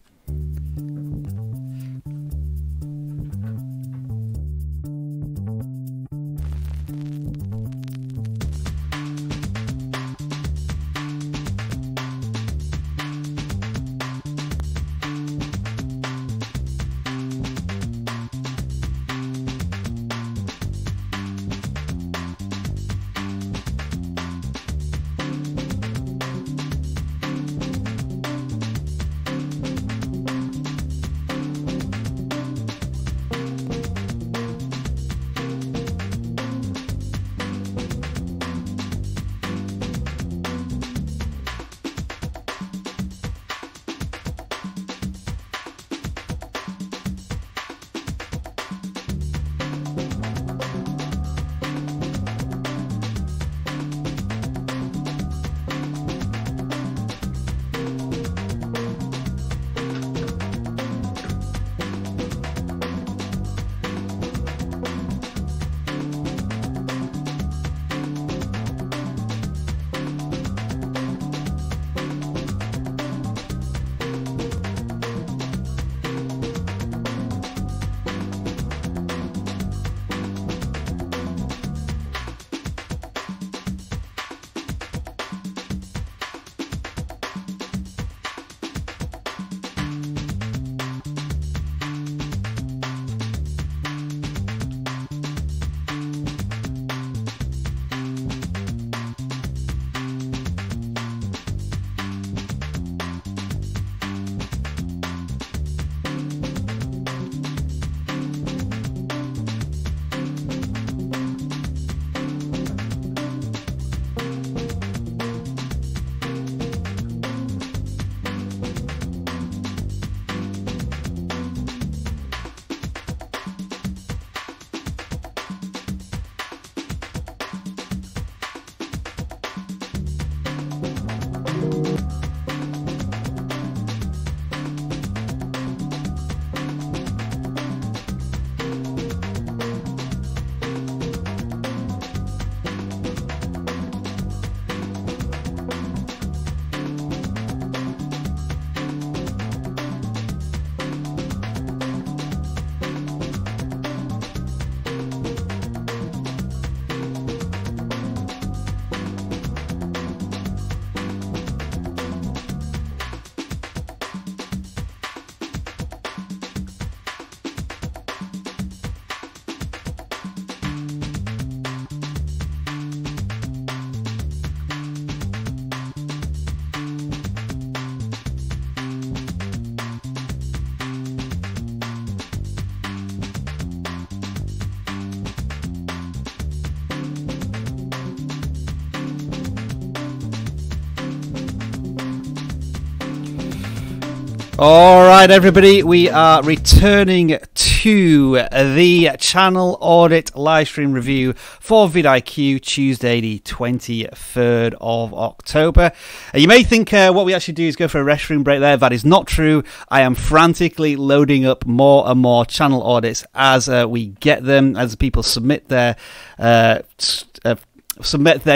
All right, everybody, we are returning to the channel audit live stream review for vidIQ Tuesday, the 23rd of October. You may think what we actually do is go for a restroom break there. That is not true. I am frantically loading up more and more channel audits as we get them, as people submit their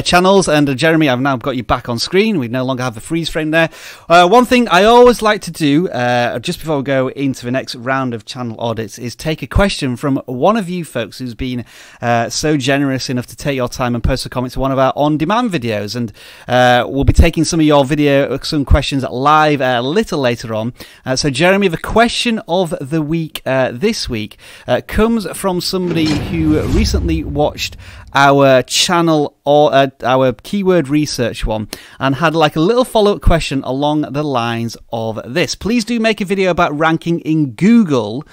channels. And Jeremy, I've now got you back on screen. We no longer have the freeze frame there. One thing I always like to do just before we go into the next round of channel audits is take a question from one of you folks who's been so generous enough to take your time and post a comment to one of our on-demand videos. And we'll be taking some of some questions live a little later on. So Jeremy, the question of the week this week comes from somebody who recently watched our channel channel, or our keyword research one, and had like a little follow-up question along the lines of this. Please do make a video about ranking in Google.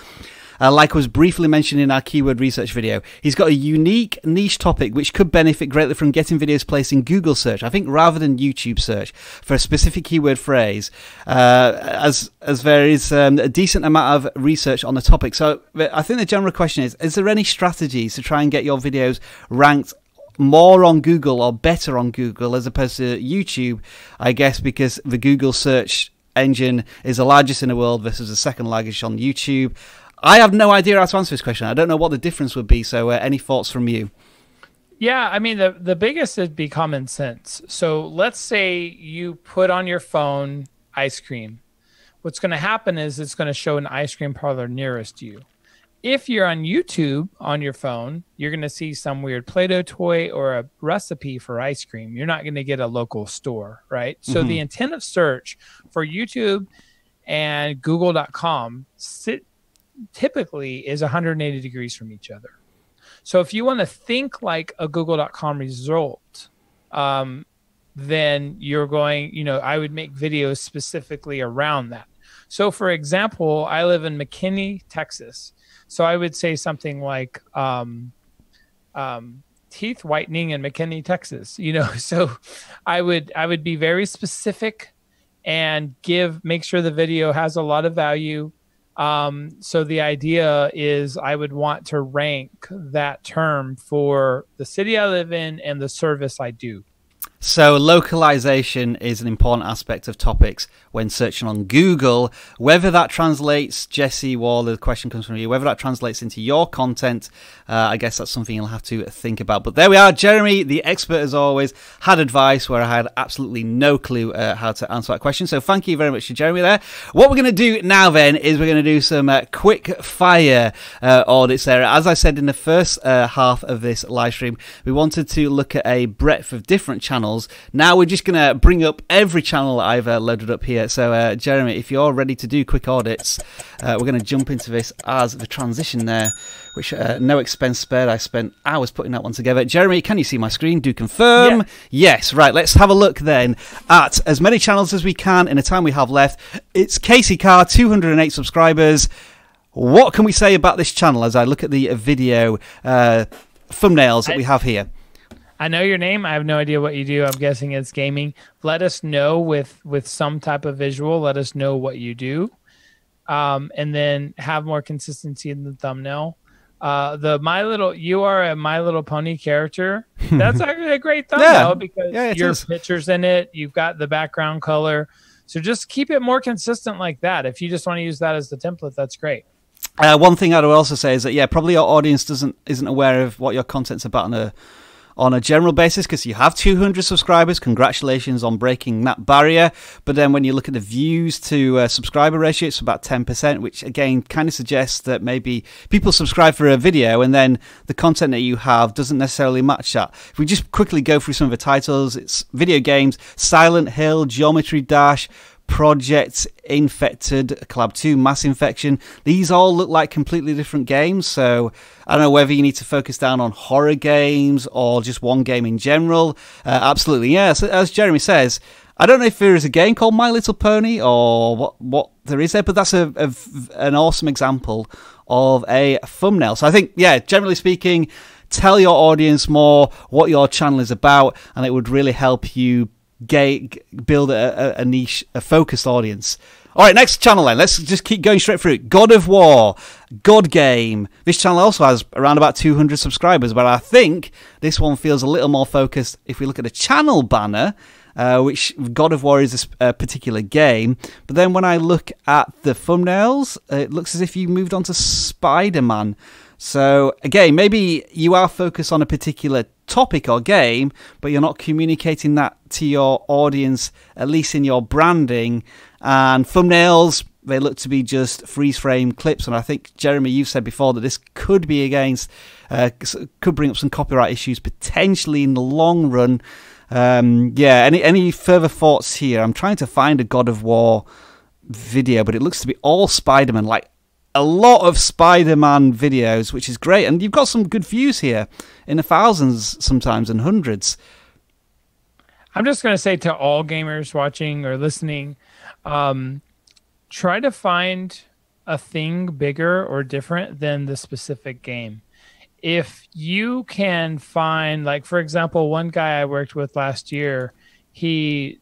Like was briefly mentioned in our keyword research video. He's got a unique niche topic which could benefit greatly from getting videos placed in Google search, I think, rather than YouTube search, for a specific keyword phrase, as there is a decent amount of research on the topic. So I think the general question is there any strategies to try and get your videos ranked more on Google or better on Google as opposed to YouTube, I guess, because the Google search engine is the largest in the world versus the second largest on YouTube? I have no idea how to answer this question. I don't know what the difference would be. So any thoughts from you? Yeah, I mean, the biggest would be common sense. So let's say you put on your phone ice cream. What's going to happen is it's going to show an ice cream parlor nearest you. If you're on YouTube on your phone, you're going to see some weird Play-Doh toy or a recipe for ice cream. You're not going to get a local store, right? So the intent of search for YouTube and Google.com typically is 180 degrees from each other. So if you want to think like a Google.com result, then you're going, I would make videos specifically around that. So for example, I live in McKinney, Texas. So I would say something like teeth whitening in McKinney, Texas. So I would be very specific and make sure the video has a lot of value. So the idea is I would want to rank that term for the city I live in and the service I do. So localization is an important aspect of topics when searching on Google. Whether that translates, Jesse Wall, the question comes from you, whether that translates into your content, I guess that's something you'll have to think about. But there we are. Jeremy, the expert as always, had advice where I had absolutely no clue how to answer that question. So thank you very much to Jeremy there. What we're going to do now then is we're going to do some quick fire audits there. As I said in the first half of this live stream, we wanted to look at a breadth of different channels. Now we're just going to bring up every channel that I've loaded up here. So Jeremy, if you're ready to do quick audits, we're going to jump into this as the transition there, which no expense spared. I spent hours putting that one together. Jeremy, can you see my screen? Do confirm. Yeah. Yes, right. Let's have a look then at as many channels as we can in the time we have left. It's Casey Carr, 208 subscribers. What can we say about this channel as I look at the video thumbnails that we have here? I know your name. I have no idea what you do. I'm guessing it's gaming. Let us know with some type of visual. Let us know what you do, and then have more consistency in the thumbnail. You are a My Little Pony character. That's actually a great thumbnail because your picture's in it. You've got the background color. So just keep it more consistent like that. If you just want to use that as the template, that's great. One thing I would also say is that probably your audience isn't aware of what your content's about on a general basis, because you have 200 subscribers. Congratulations on breaking that barrier. But then when you look at the views to subscriber ratio, it's about 10%, which again kind of suggests that maybe people subscribe for a video and then the content that you have doesn't necessarily match that. If we just quickly go through some of the titles, it's video games, Silent Hill, Geometry Dash, Project Infected, Collab 2, Mass Infection. These all look like completely different games, so I don't know whether you need to focus down on horror games or just one game in general. Absolutely, yeah. So as Jeremy says, I don't know if there is a game called My Little Pony or what there is there, but that's an awesome example of a thumbnail. So I think, generally speaking, tell your audience more what your channel is about, and it would really help you build a niche, a focused audience. All right, next channel then. Let's just keep going straight through. God of War, God Game. This channel also has around about 200 subscribers, but I think this one feels a little more focused if we look at the channel banner, which God of War is a particular game. But then when I look at the thumbnails, it looks as if you moved on to Spider-Man. So again, maybe you are focused on a particular topic or game, but you're not communicating that to your audience, at least in your branding. And thumbnails, they look to be just freeze frame clips. And I think, Jeremy, you've said before that this could be could bring up some copyright issues potentially in the long run. Any further thoughts here? I'm trying to find a God of War video, but it looks to be all Spider-Man. Like, a lot of Spider-Man videos, which is great. And you've got some good views here in the thousands sometimes and hundreds. I'm just going to say to all gamers watching or listening, try to find a thing bigger or different than the specific game. If you can find, like, for example, one guy I worked with last year, his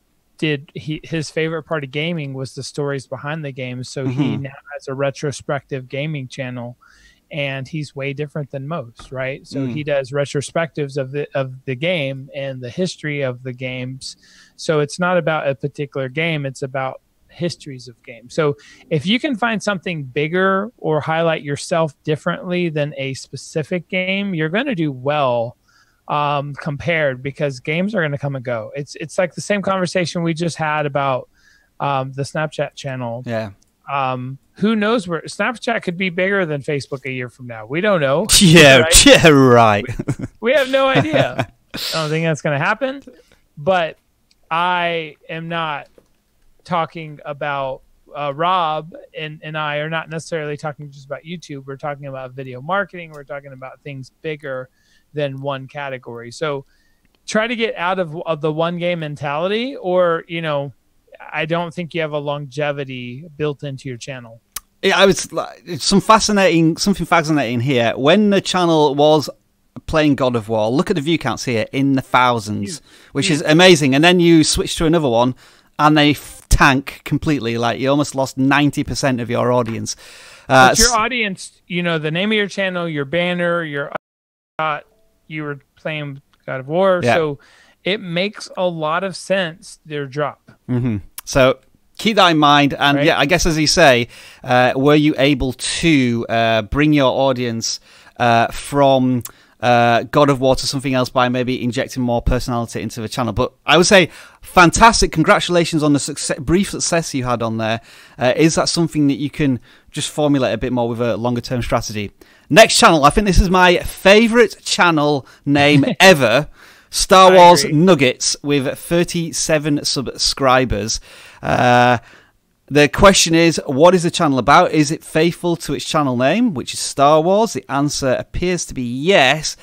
favorite part of gaming was the stories behind the games. So he now has a retrospective gaming channel, and he's way different than most, right? So he does retrospectives of the game and the history of the games. So it's not about a particular game, it's about histories of games. So if you can find something bigger or highlight yourself differently than a specific game, you're going to do well compared, because games are going to come and go. It's like the same conversation we just had about the Snapchat channel. Yeah. Who knows where Snapchat could be bigger than Facebook a year from now? We don't know. Yeah, right? Yeah, right. We have no idea. I don't think that's going to happen. But I am not talking about Rob and I are not necessarily talking just about YouTube. We're talking about video marketing. We're talking about things bigger than one category. So try to get out of the one game mentality, or, you know, I don't think you have a longevity built into your channel. Yeah, something fascinating here. When the channel was playing God of War, look at the view counts here in the thousands, which is amazing. And then you switch to another one, and they tank completely. Like, you almost lost 90% of your audience. But your audience, you know, the name of your channel, your banner, you were playing God of War, so it makes a lot of sense, their drop. So keep that in mind. And yeah, I guess, as you say, were you able to bring your audience from God of War to something else by maybe injecting more personality into the channel? But I would say fantastic. Congratulations on the brief success you had on there. Is that something that you can just formulate a bit more with a longer term strategy? Next channel, I think this is my favorite channel name ever. Star Wars Nuggets with 37 subscribers. The question is, what is the channel about? Is it faithful to its channel name, which is Star Wars? The answer appears to be yes.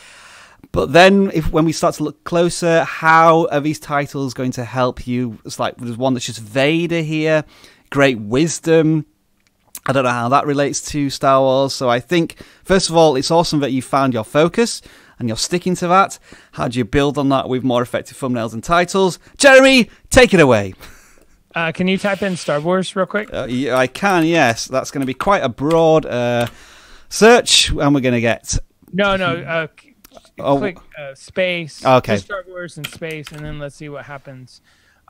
But then when we start to look closer, how are these titles going to help you? It's like there's one that's just Vader here, Great Wisdom. I don't know how that relates to Star Wars. So I think, first of all, it's awesome that you found your focus and you're sticking to that. How do you build on that with more effective thumbnails and titles? Jeremy, take it away. Can you type in Star Wars real quick? Yeah, I can, yes. That's going to be quite a broad search, and we're going to get... No. Click space. Okay. Star Wars and space, and then let's see what happens.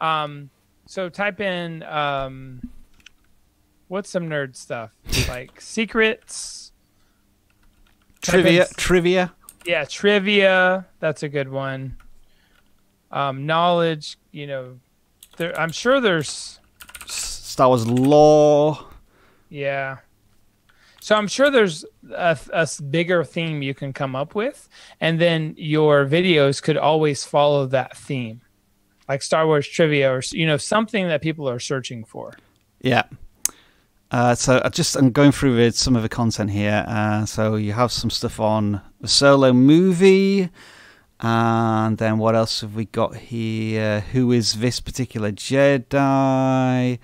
So type in... what's some nerd stuff? Like secrets? Trivia? Yeah, trivia. That's a good one. Knowledge, you know... I'm sure there's Star Wars lore. Yeah. So I'm sure there's a bigger theme you can come up with, and then your videos could always follow that theme, like Star Wars trivia, or, you know, something that people are searching for. Yeah. So I'm going through with some of the content here. So you have some stuff on the Solo movie. And then what else have we got here? Who is this particular Jedi?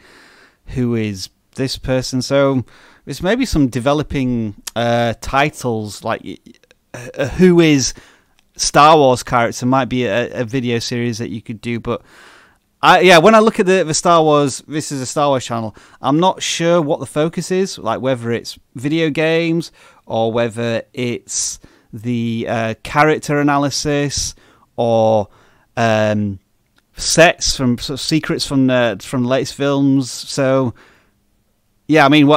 Who is this person? So there's maybe some developing titles, like who is Star Wars character might be a video series that you could do. But when I look at the Star Wars, this is a Star Wars channel, I'm not sure what the focus is, like whether it's video games or whether it's the character analysis or sets from sort of secrets from the latest films. So yeah, I mean,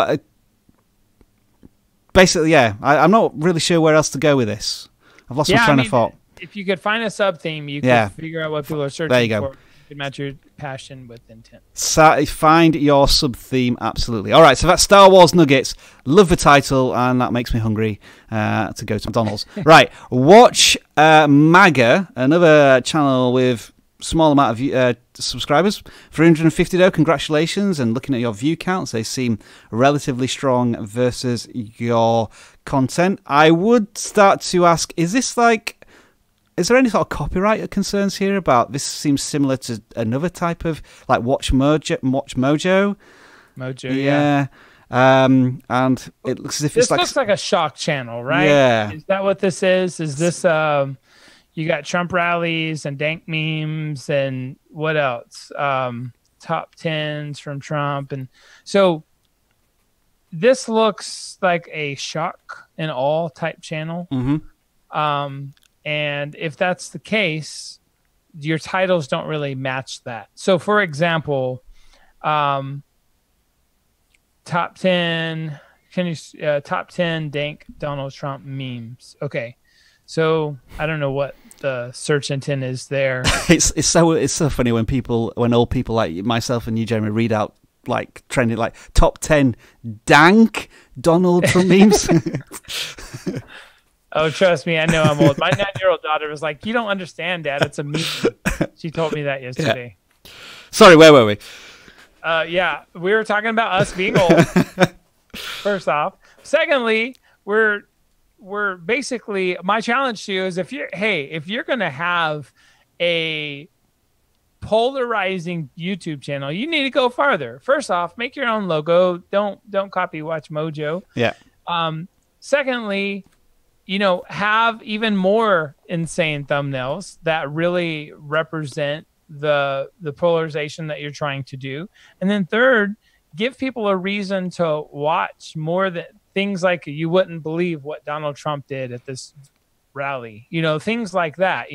basically, yeah, I'm not really sure where else to go with this. I've lost my train of thought. If you could find a sub theme, you could figure out what people are searching there you go. for. You could match your passion with intent. Find your sub theme, absolutely. All right, so that's Star Wars Nuggets. Love the title, and that makes me hungry to go to McDonald's. Right, watch MAGA, another channel with small amount of subscribers. 350 though, congratulations. And looking at your view counts, they seem relatively strong versus your content. I would start to ask, is there any sort of copyright concerns here about this? Seems similar to another type of like Watch Mojo. Yeah. And it looks as if this looks like a shock channel, right? Yeah. Is that what this is? Is this you got Trump rallies and dank memes and what else? Top 10s from Trump. And so this looks like a shock and all type channel. Mm-hmm. And if that's the case, your titles don't really match that. So for example, top 10, top 10 dank Donald Trump memes. Okay. So I don't know what the search intent is there. It's so funny when old people like myself and you, Jeremy, read out like trending like top 10 dank Donald Trump memes. Oh, trust me, I know I'm old. My 9-year-old daughter was like, "You don't understand, Dad. It's a meme." She told me that yesterday. Yeah. Sorry, where were we? Yeah, we were talking about us being old. First off, secondly, we're basically, my challenge to you is if you're going to have a polarizing YouTube channel, you need to go farther. First off, make your own logo. Don't copy Watch Mojo. Yeah. Secondly, have even more insane thumbnails that really represent the polarization that you're trying to do. And then third, give people a reason to watch more than things like you wouldn't believe what Donald Trump did at this rally. Things like that,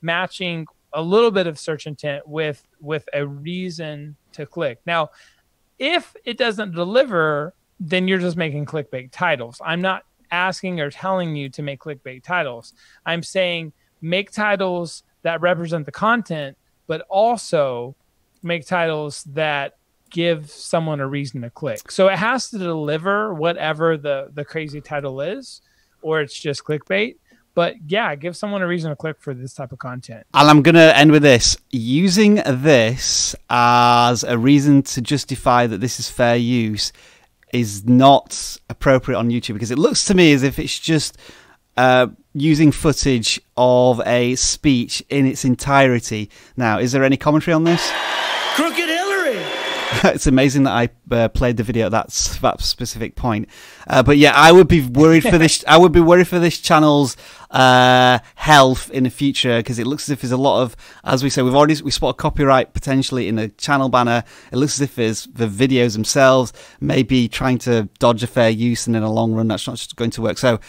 matching a little bit of search intent with a reason to click. Now, if it doesn't deliver, then you're just making clickbait titles. I'm not asking or telling you to make clickbait titles. I'm saying make titles that represent the content, but also make titles that give someone a reason to click. So it has to deliver whatever the crazy title is, or it's just clickbait. But yeah, give someone a reason to click for this type of content. And I'm going to end with this. Using this as a reason to justify that this is fair use is not appropriate on YouTube, because it looks to me as if it's just using footage of a speech in its entirety. Now, is there any commentary on this? Crooked Hillary! It's amazing that I played the video at that specific point. But yeah, I would be worried for this. I would be worried for this channel's health in the future, because it looks as if there's a lot of, as we say, we spot copyright potentially in the channel banner. It looks as if there's the videos themselves maybe trying to dodge a fair use, and in the long run, that's not just going to work. So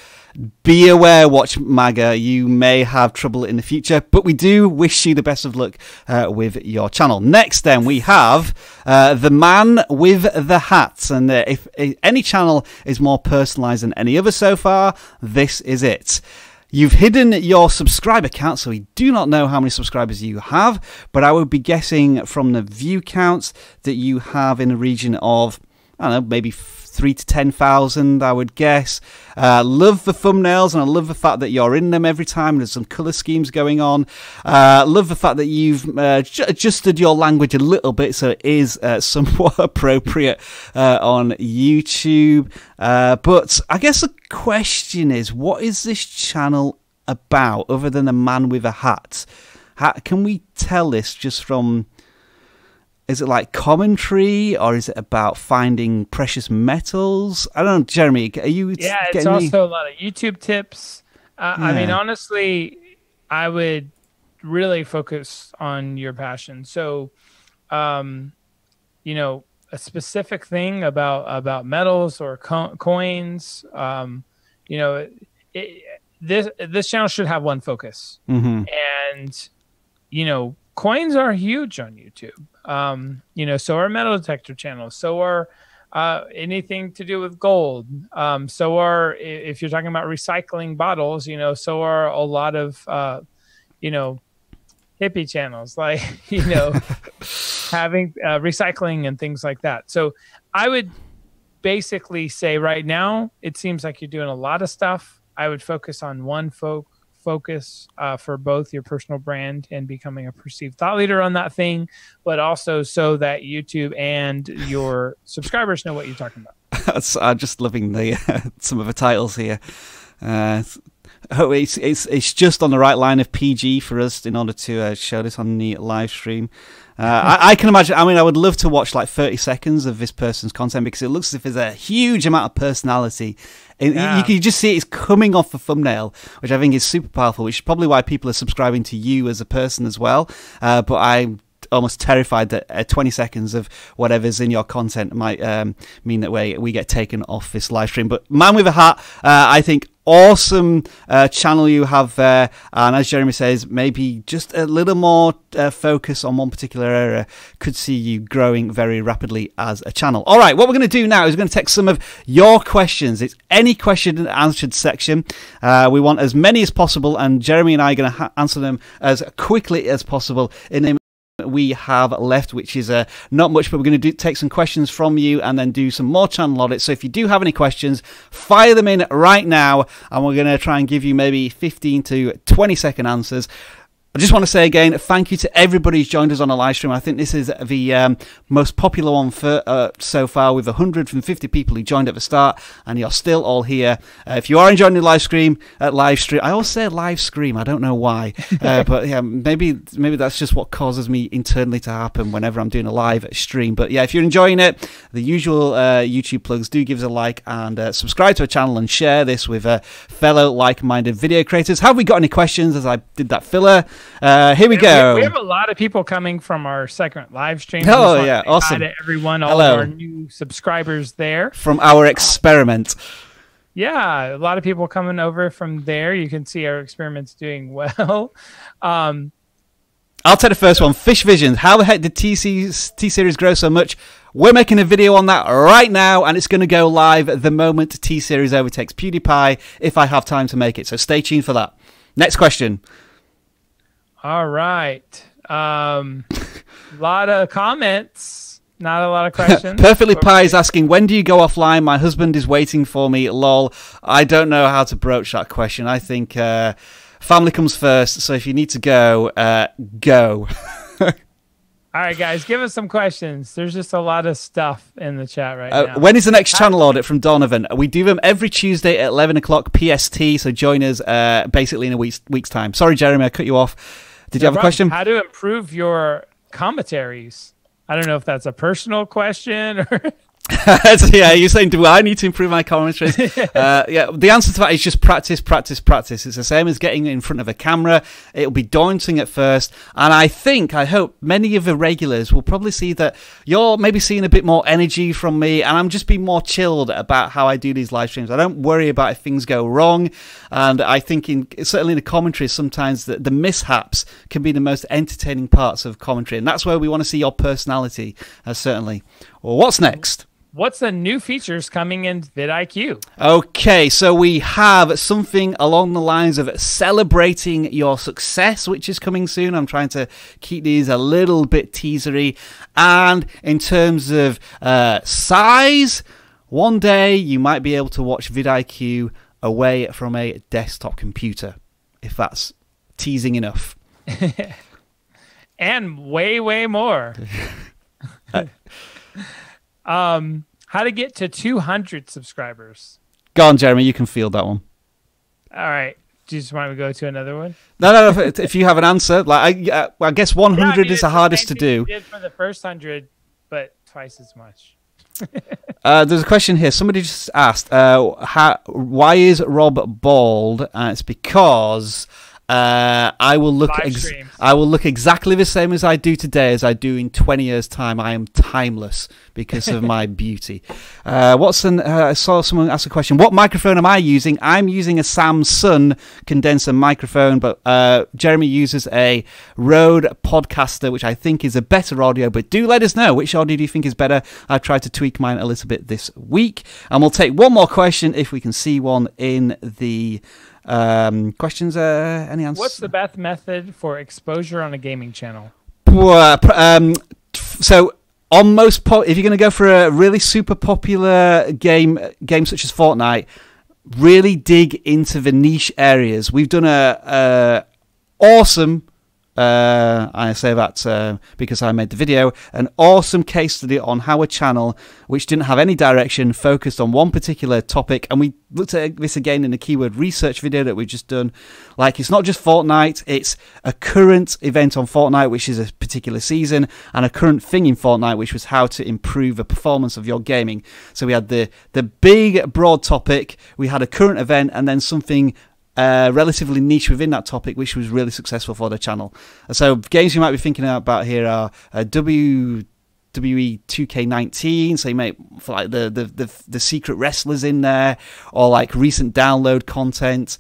be aware, Watch MAGA, you may have trouble in the future, but we do wish you the best of luck with your channel. Next, then, we have the man with the hat. And if any channel is more personalized than any other so far, this is it. You've hidden your subscriber count, so we do not know how many subscribers you have, but I would be guessing from the view counts that you have in the region of, I don't know, maybe 3,000 to 10,000, I would guess. Love the thumbnails, and I love the fact that you're in them every time. There's some color schemes going on. Love the fact that you've adjusted your language a little bit so it is somewhat appropriate on YouTube. But I guess the question is, what is this channel about other than a man with a hat? Can we tell this just from... Is it like commentary, or is it about finding precious metals? I don't know, Jeremy, are you... Yeah, it's also a lot of YouTube tips. Yeah. I mean, honestly, I would really focus on your passion. So, a specific thing about metals or coins, this channel should have one focus. Mm-hmm. And, coins are huge on YouTube. So are metal detector channels. So are anything to do with gold. So are, if you're talking about recycling bottles, so are a lot of, hippie channels, like, having recycling and things like that. So I would basically say right now, it seems like you're doing a lot of stuff. I would focus on one focus for both your personal brand and becoming a perceived thought leader on that thing, but also so that YouTube and your subscribers know what you're talking about. I'm just loving the some of the titles here. It's just on the right line of PG for us in order to show this on the live stream. I can imagine. I mean, I would love to watch like 30 seconds of this person's content because it looks as if there's a huge amount of personality. You can just see it's coming off the thumbnail, which I think is super powerful, which is probably why people are subscribing to you as a person as well. But I'm almost terrified that 20 seconds of whatever's in your content might mean that we get taken off this live stream. But man with a hat, I think awesome channel you have there, and as Jeremy says, maybe just a little more focus on one particular area could see you growing very rapidly as a channel. All right, what we're going to do now is we're going to take some of your questions. It's any question and answered section. We want as many as possible, and Jeremy and I are going to answer them as quickly as possible in the we have left, which is not much, but we're going to take some questions from you and then do some more channel audits. So if you do have any questions, fire them in right now, and we're going to try and give you maybe 15 to 20 second answers. I just want to say again, thank you to everybody who's joined us on a live stream. I think this is the most popular one for so far, with 150 people who joined at the start, and you're still all here. If you are enjoying the live stream, I always say live stream. I don't know why, but yeah, maybe that's just what causes me internally to happen whenever I'm doing a live stream. But yeah, if you're enjoying it, the usual YouTube plugs, do give us a like and subscribe to our channel and share this with fellow like-minded video creators. Have we got any questions as I did that filler? Here we go. We have a lot of people coming from our second live stream. Oh, yeah. Awesome. Hi to everyone, all of our new subscribers there. From our experiment. Yeah, a lot of people coming over from there. You can see our experiment's doing well. I'll take the first one. Fish Visions. How the heck did T-Series grow so much? We're making a video on that right now, and it's going to go live the moment T-Series overtakes PewDiePie, if I have time to make it. So stay tuned for that. Next question. All right. Lot of comments, not a lot of questions. Perfectly Pie is asking, when do you go offline? My husband is waiting for me. Lol. I don't know how to broach that question. I think family comes first. So if you need to go, go. All right, guys, give us some questions. There's just a lot of stuff in the chat right now. When is the next channel audit from Donovan? We do them every Tuesday at 11 o'clock PST, so join us basically in a week's time. Sorry, Jeremy, I cut you off. Did you have a question? How to improve your commentaries? I don't know if that's a personal question or... Yeah, you're saying, do I need to improve my commentaries? Yeah, the answer to that is just practice, practice, practice. It's the same as getting in front of a camera. It'll be daunting at first, and I hope many of the regulars will probably see that you're maybe seeing a bit more energy from me, and I'm just being more chilled about how I do these live streams. I don't worry about if things go wrong, and I think certainly in the commentaries sometimes the mishaps can be the most entertaining parts of commentary, and that's where we want to see your personality, certainly. Well, what's next? What's the new features coming in vidIQ? Okay, so we have something along the lines of celebrating your success, which is coming soon. I'm trying to keep these a little bit teasery. And in terms of size, one day you might be able to watch vidIQ away from a desktop computer, if that's teasing enough. And way, way more. How to get to 200 subscribers. Go on, Jeremy. You can field that one. All right. Do you just want me to go to another one? No. If you have an answer, like I guess 100 is the hardest to do. Did for the first 100, but twice as much. There's a question here. Somebody just asked, why is Rob bald? It's because I will look exactly the same as I do today as I do in 20 years' time. I am timeless because of my beauty. I saw someone ask a question. What microphone am I using? I'm using a Samsung condenser microphone, but Jeremy uses a Rode Podcaster, which I think is a better audio. But do let us know, which audio do you think is better? I've tried to tweak mine a little bit this week, and we'll take one more question if we can see one in the questions. Any answers? What's the best method for exposure on a gaming channel? So on most if you're going to go for a really super popular game such as Fortnite, really dig into the niche areas. We've done a awesome, I say that because I made the video, an awesome case study on how a channel which didn't have any direction focused on one particular topic, and we looked at this again in the keyword research video that we've just done. Like, it's not just Fortnite, it's a current event on Fortnite, which is a particular season, and a current thing in Fortnite, which was how to improve the performance of your gaming. So we had the big broad topic, we had a current event, and then something relatively niche within that topic, which was really successful for the channel. So games you might be thinking about here are WWE 2K19, so you may like the secret wrestlers in there, or like recent download content.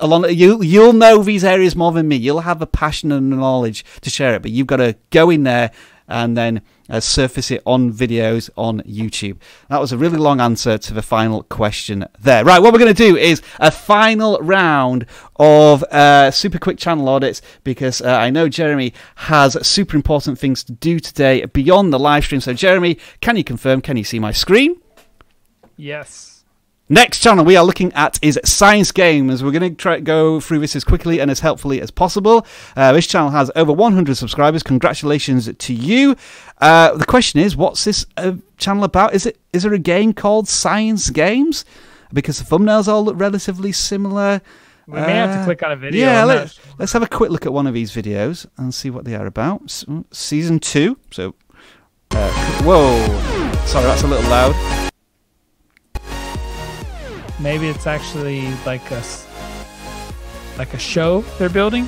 You'll know these areas more than me. You'll have the passion and the knowledge to share it, but you've got to go in there and then surface it on videos on YouTube. That was a really long answer to the final question there. Right, what we're going to do is a final round of super quick channel audits, because I know Jeremy has super important things to do today beyond the live stream. So Jeremy, can you confirm, can you see my screen? Yes. Next channel we are looking at is Science Games. We're going to try to go through this as quickly and as helpfully as possible. This channel has over 100 subscribers. Congratulations to you. The question is, what's this channel about? Is there a game called Science Games? Because the thumbnails all look relatively similar. We may have to click on a video. Yeah, let's have a quick look at one of these videos and see what they are about. Season 2. So, whoa, sorry, that's a little loud. Maybe it's actually like a show they're building.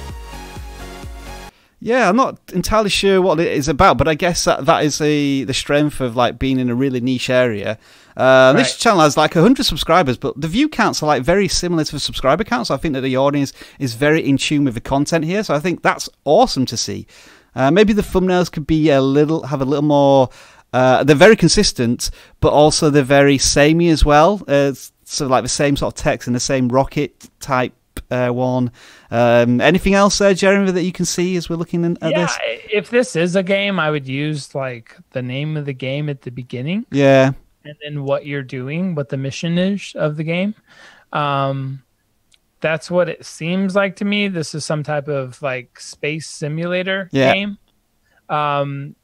Yeah, I'm not entirely sure what it is about, but I guess that is the strength of like being in a really niche area. Right. This channel has like 100 subscribers, but the view counts are like very similar to the subscriber counts. So I think that the audience is very in tune with the content here. So I think that's awesome to see. Maybe the thumbnails could be have a little more. They're very consistent, but also they're very samey as well. So like the same sort of text and the same rocket type one. Anything else there, Jeremy, that you can see as we're looking at this? Yeah, if this is a game, I would use like the name of the game at the beginning. Yeah. And then what you're doing, what the mission is of the game. That's what it seems like to me. This is some type of like space simulator game. And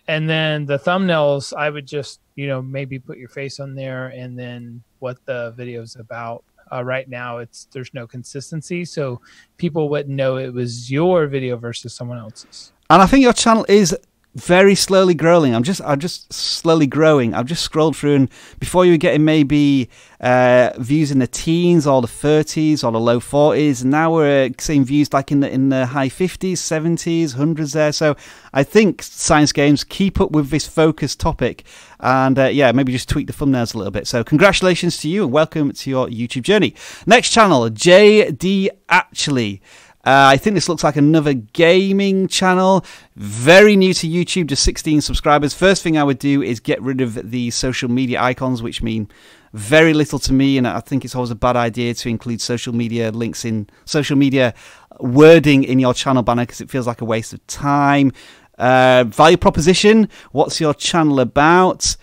then the thumbnails, I would just, maybe put your face on there and then what the video's about. Right now, there's no consistency, so people wouldn't know it was your video versus someone else's. And I think your channel is very slowly growing. I'm just slowly growing. I've just scrolled through, and before you were getting maybe views in the teens or the 30s or the low 40s, and now we're seeing views like in the high 50s, 70s, hundreds there. So I think Science Games, keep up with this focused topic, and maybe just tweak the thumbnails a little bit. So congratulations to you and welcome to your YouTube journey. Next channel, JD Actually. I think this looks like another gaming channel. Very new to YouTube, just 16 subscribers. First thing I would do is get rid of the social media icons, which mean very little to me, and I think it's always a bad idea to include social media links in social media wording in your channel banner, because it feels like a waste of time. Value proposition, what's your channel about?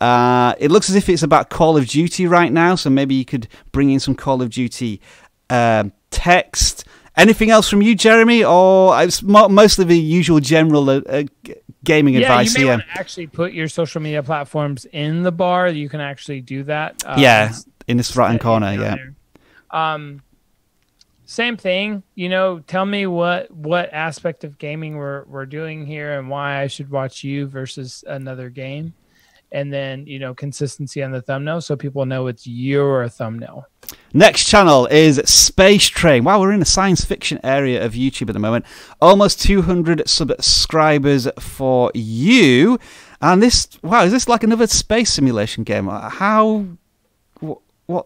It looks as if it's about Call of Duty right now, so maybe you could bring in some Call of Duty text. Anything else from you, Jeremy, or it's mostly the usual general gaming advice here? You may want to actually put your social media platforms in the bar. You can actually do that. In this right-hand corner, Same thing. Tell me what aspect of gaming we're doing here and why I should watch you versus another game. And then, consistency on the thumbnail so people know it's your thumbnail. Next channel is Space Train. Wow, we're in a science fiction area of YouTube at the moment. Almost 200 subscribers for you. And this, wow, is this like another space simulation game? What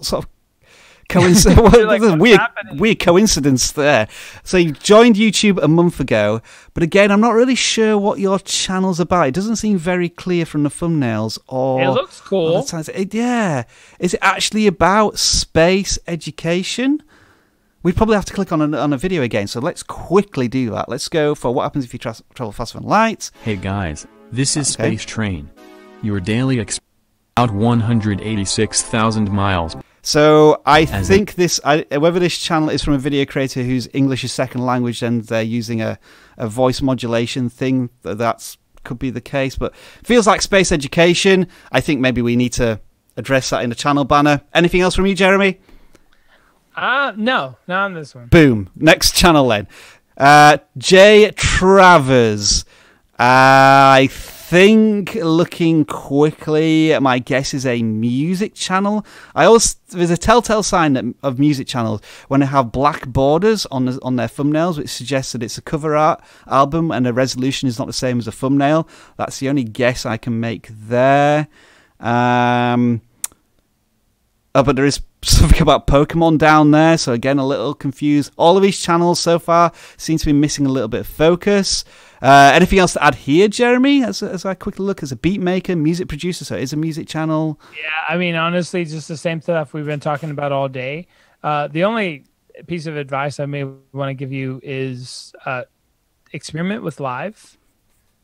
sort of weird coincidence there. So you joined YouTube a month ago, but again, I'm not really sure what your channel's about. It doesn't seem very clear from the thumbnails. It looks cool. Is it actually about space education? We'd probably have to click on a video again, so let's quickly do that. Let's go for what happens if you travel faster than light. Hey guys, this is Space Train. Your daily out 186,000 miles. So I think whether this channel is from a video creator whose English is second language and they're using a voice modulation thing, that's could be the case. But feels like space education. I think maybe we need to address that in the channel banner. Anything else from you, Jeremy? No, not on this one. Boom. Next channel then. J. Travers. I think, looking quickly, my guess is a music channel. There's a telltale sign of music channels when they have black borders on their thumbnails, which suggests that it's a cover art album and the resolution is not the same as a thumbnail. That's the only guess I can make there. But there is something about Pokemon down there, so again, a little confused. All of these channels so far seem to be missing a little bit of focus. Anything else to add here, Jeremy, as I quickly look? As a beat maker, music producer, so it is a music channel. Yeah, I mean, honestly, just the same stuff we've been talking about all day. The only piece of advice I may want to give you is experiment with live.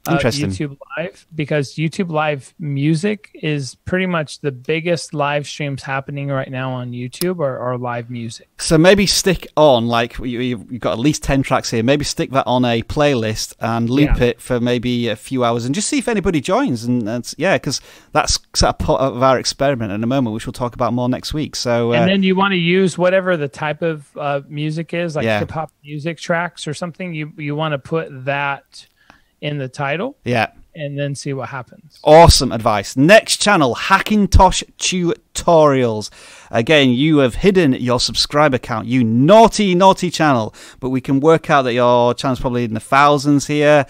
YouTube Live, because YouTube Live music is pretty much the biggest live streams happening right now on YouTube are live music. So maybe stick on, like, you've got at least 10 tracks here, maybe stick that on a playlist and loop it for maybe a few hours and just see if anybody joins. And because that's sort of part of our experiment at the moment, which we'll talk about more next week. So and then you want to use whatever the type of music is, like hip-hop music tracks or something. You want to put that in the title, and then see what happens. Awesome advice. Next channel, Hackintosh Tutorials. Again, you have hidden your subscriber count, you naughty channel, but we can work out that your channel's probably in the thousands here.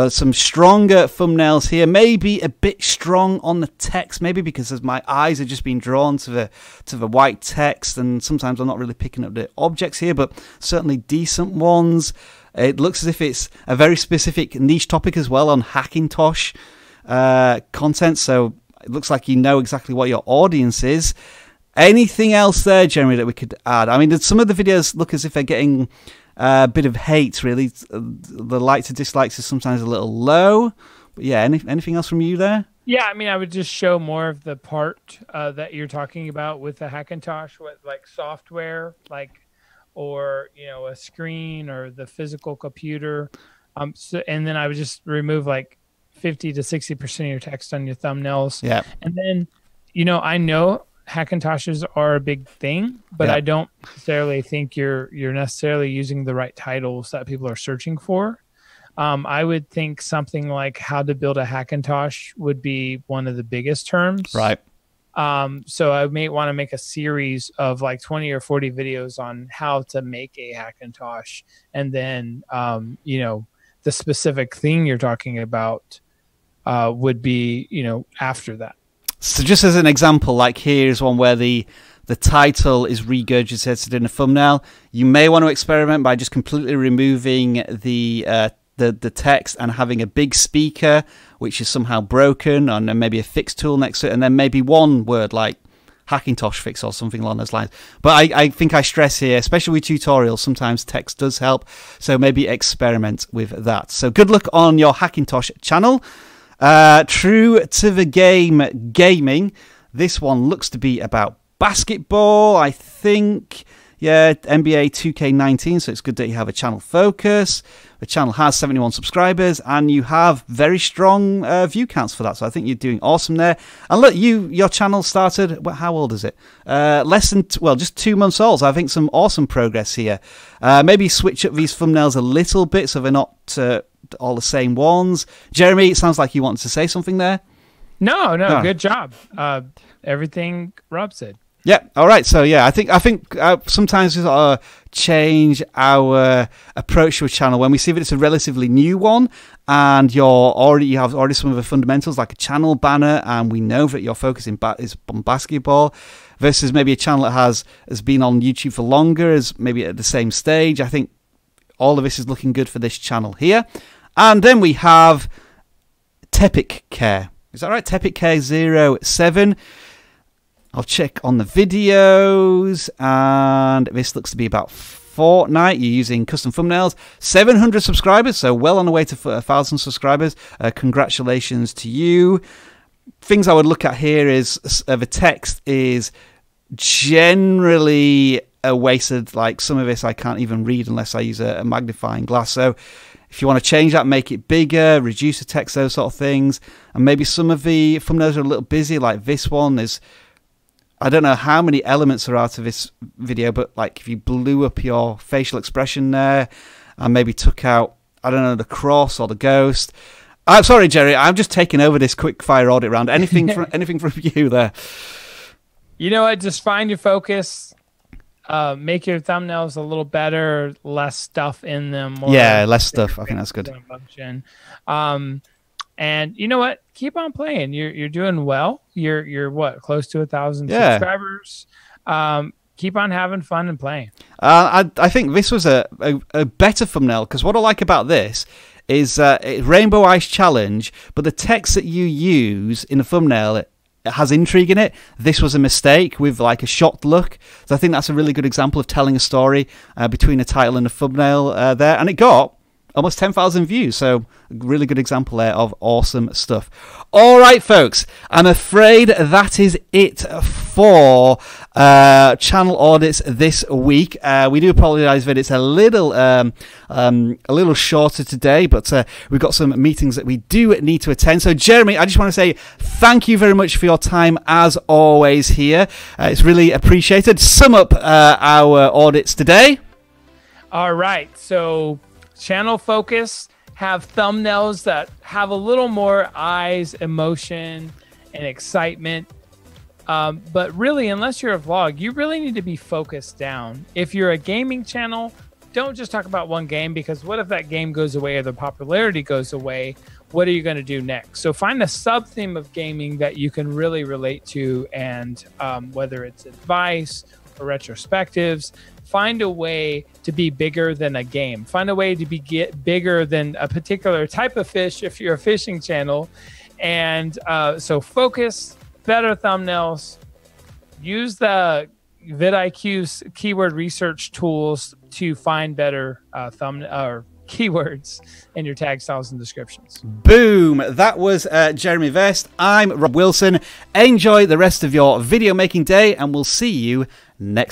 Some stronger thumbnails here, maybe a bit strong on the text, maybe because my eyes are just being drawn to the white text, and sometimes I'm not really picking up the objects here, but certainly decent ones. It looks as if it's a very specific niche topic as well on Hackintosh content, so it looks like you know exactly what your audience is. Anything else there, Jeremy, that we could add? I mean, some of the videos look as if they're getting a bit of hate, really. The likes to dislikes is sometimes a little low. But yeah, anything else from you there? Yeah, I mean, I would just show more of the part that you're talking about with the Hackintosh, with like software, or a screen or the physical computer, and then I would just remove like 50 to 60% of your text on your thumbnails. Yeah, and then I know Hackintoshes are a big thing, but I don't necessarily think you're necessarily using the right titles that people are searching for. I would think something like how to build a Hackintosh would be one of the biggest terms, right? So I may want to make a series of like 20 or 40 videos on how to make a Hackintosh, and then the specific thing you're talking about would be after that. So just as an example, like here's one where the title is regurgitated in a thumbnail. You may want to experiment by just completely removing the text and having a big speaker which is somehow broken, and then maybe a fix tool next to it, and then maybe one word like Hackintosh fix or something along those lines. But I think I stress here, especially with tutorials, sometimes text does help, so maybe experiment with that. So good luck on your Hackintosh channel. True to the game gaming, this one looks to be about basketball, I think. Yeah, NBA 2K19, so it's good that you have a channel focus. The channel has 71 subscribers, and you have very strong view counts for that, so I think you're doing awesome there. And look, your channel started, how old is it? Just 2 months old, so I think some awesome progress here. Maybe switch up these thumbnails a little bit so they're not all the same ones. Jeremy, it sounds like you wanted to say something there. No, good job. Everything Rob said. Yeah. All right. So yeah, I think sometimes we sort of change our approach to a channel when we see that it's a relatively new one, and you have already some of the fundamentals like a channel banner, and we know that your focus is on basketball, versus maybe a channel that has been on YouTube for longer, is maybe at the same stage. I think all of this is looking good for this channel here, and then we have Tepic Care. Is that right? Tepic Care 07. I'll check on the videos, and this looks to be about Fortnite. You're using custom thumbnails. 700 subscribers, so well on the way to 1,000 subscribers. Congratulations to you. Things I would look at here is the text is generally a wasted, like some of this I can't even read unless I use a magnifying glass. So if you want to change that, make it bigger, reduce the text, those sort of things. And maybe some of the thumbnails are a little busy, like this one is, I don't know how many elements are out of this video, but like if you blew up your facial expression there and maybe took out, I don't know, the cross or the ghost. I'm sorry, Jerry, I'm just taking over this quick fire audit round. Anything from you there? You know what? Just find your focus. Make your thumbnails a little better, less stuff in them. Yeah, less stuff. I think that's good. And you know what? Keep on playing. You're doing well. You're what, close to 1,000 subscribers. Keep on having fun and playing. I think this was a better thumbnail, because what I like about this is Rainbow Ice Challenge, but the text that you use in the thumbnail, it has intrigue in it. This was a mistake with like a shocked look. So I think that's a really good example of telling a story between a title and a thumbnail there. And it got almost 10,000 views. So a really good example there of awesome stuff. All right, folks, I'm afraid that is it for channel audits this week. We do apologize that it's a little shorter today, but we've got some meetings that we do need to attend. So Jeremy, I just want to say thank you very much for your time as always here. It's really appreciated. Sum up our audits today. All right, so channel focus, have thumbnails that have a little more eyes, emotion, and excitement. But really, unless you're a vlog, you really need to be focused down. If you're a gaming channel, don't just talk about one game, because what if that game goes away or the popularity goes away? What are you going to do next? So find a sub-theme of gaming that you can really relate to, and whether it's advice or retrospectives, find a way to be bigger than a game. Find a way to get bigger than a particular type of fish if you're a fishing channel. And so focus, better thumbnails, use the vidIQ's keyword research tools to find better thumbnail or keywords in your tag styles and descriptions. Boom. That was Jeremy Vest. I'm Rob Wilson. Enjoy the rest of your video making day, and we'll see you next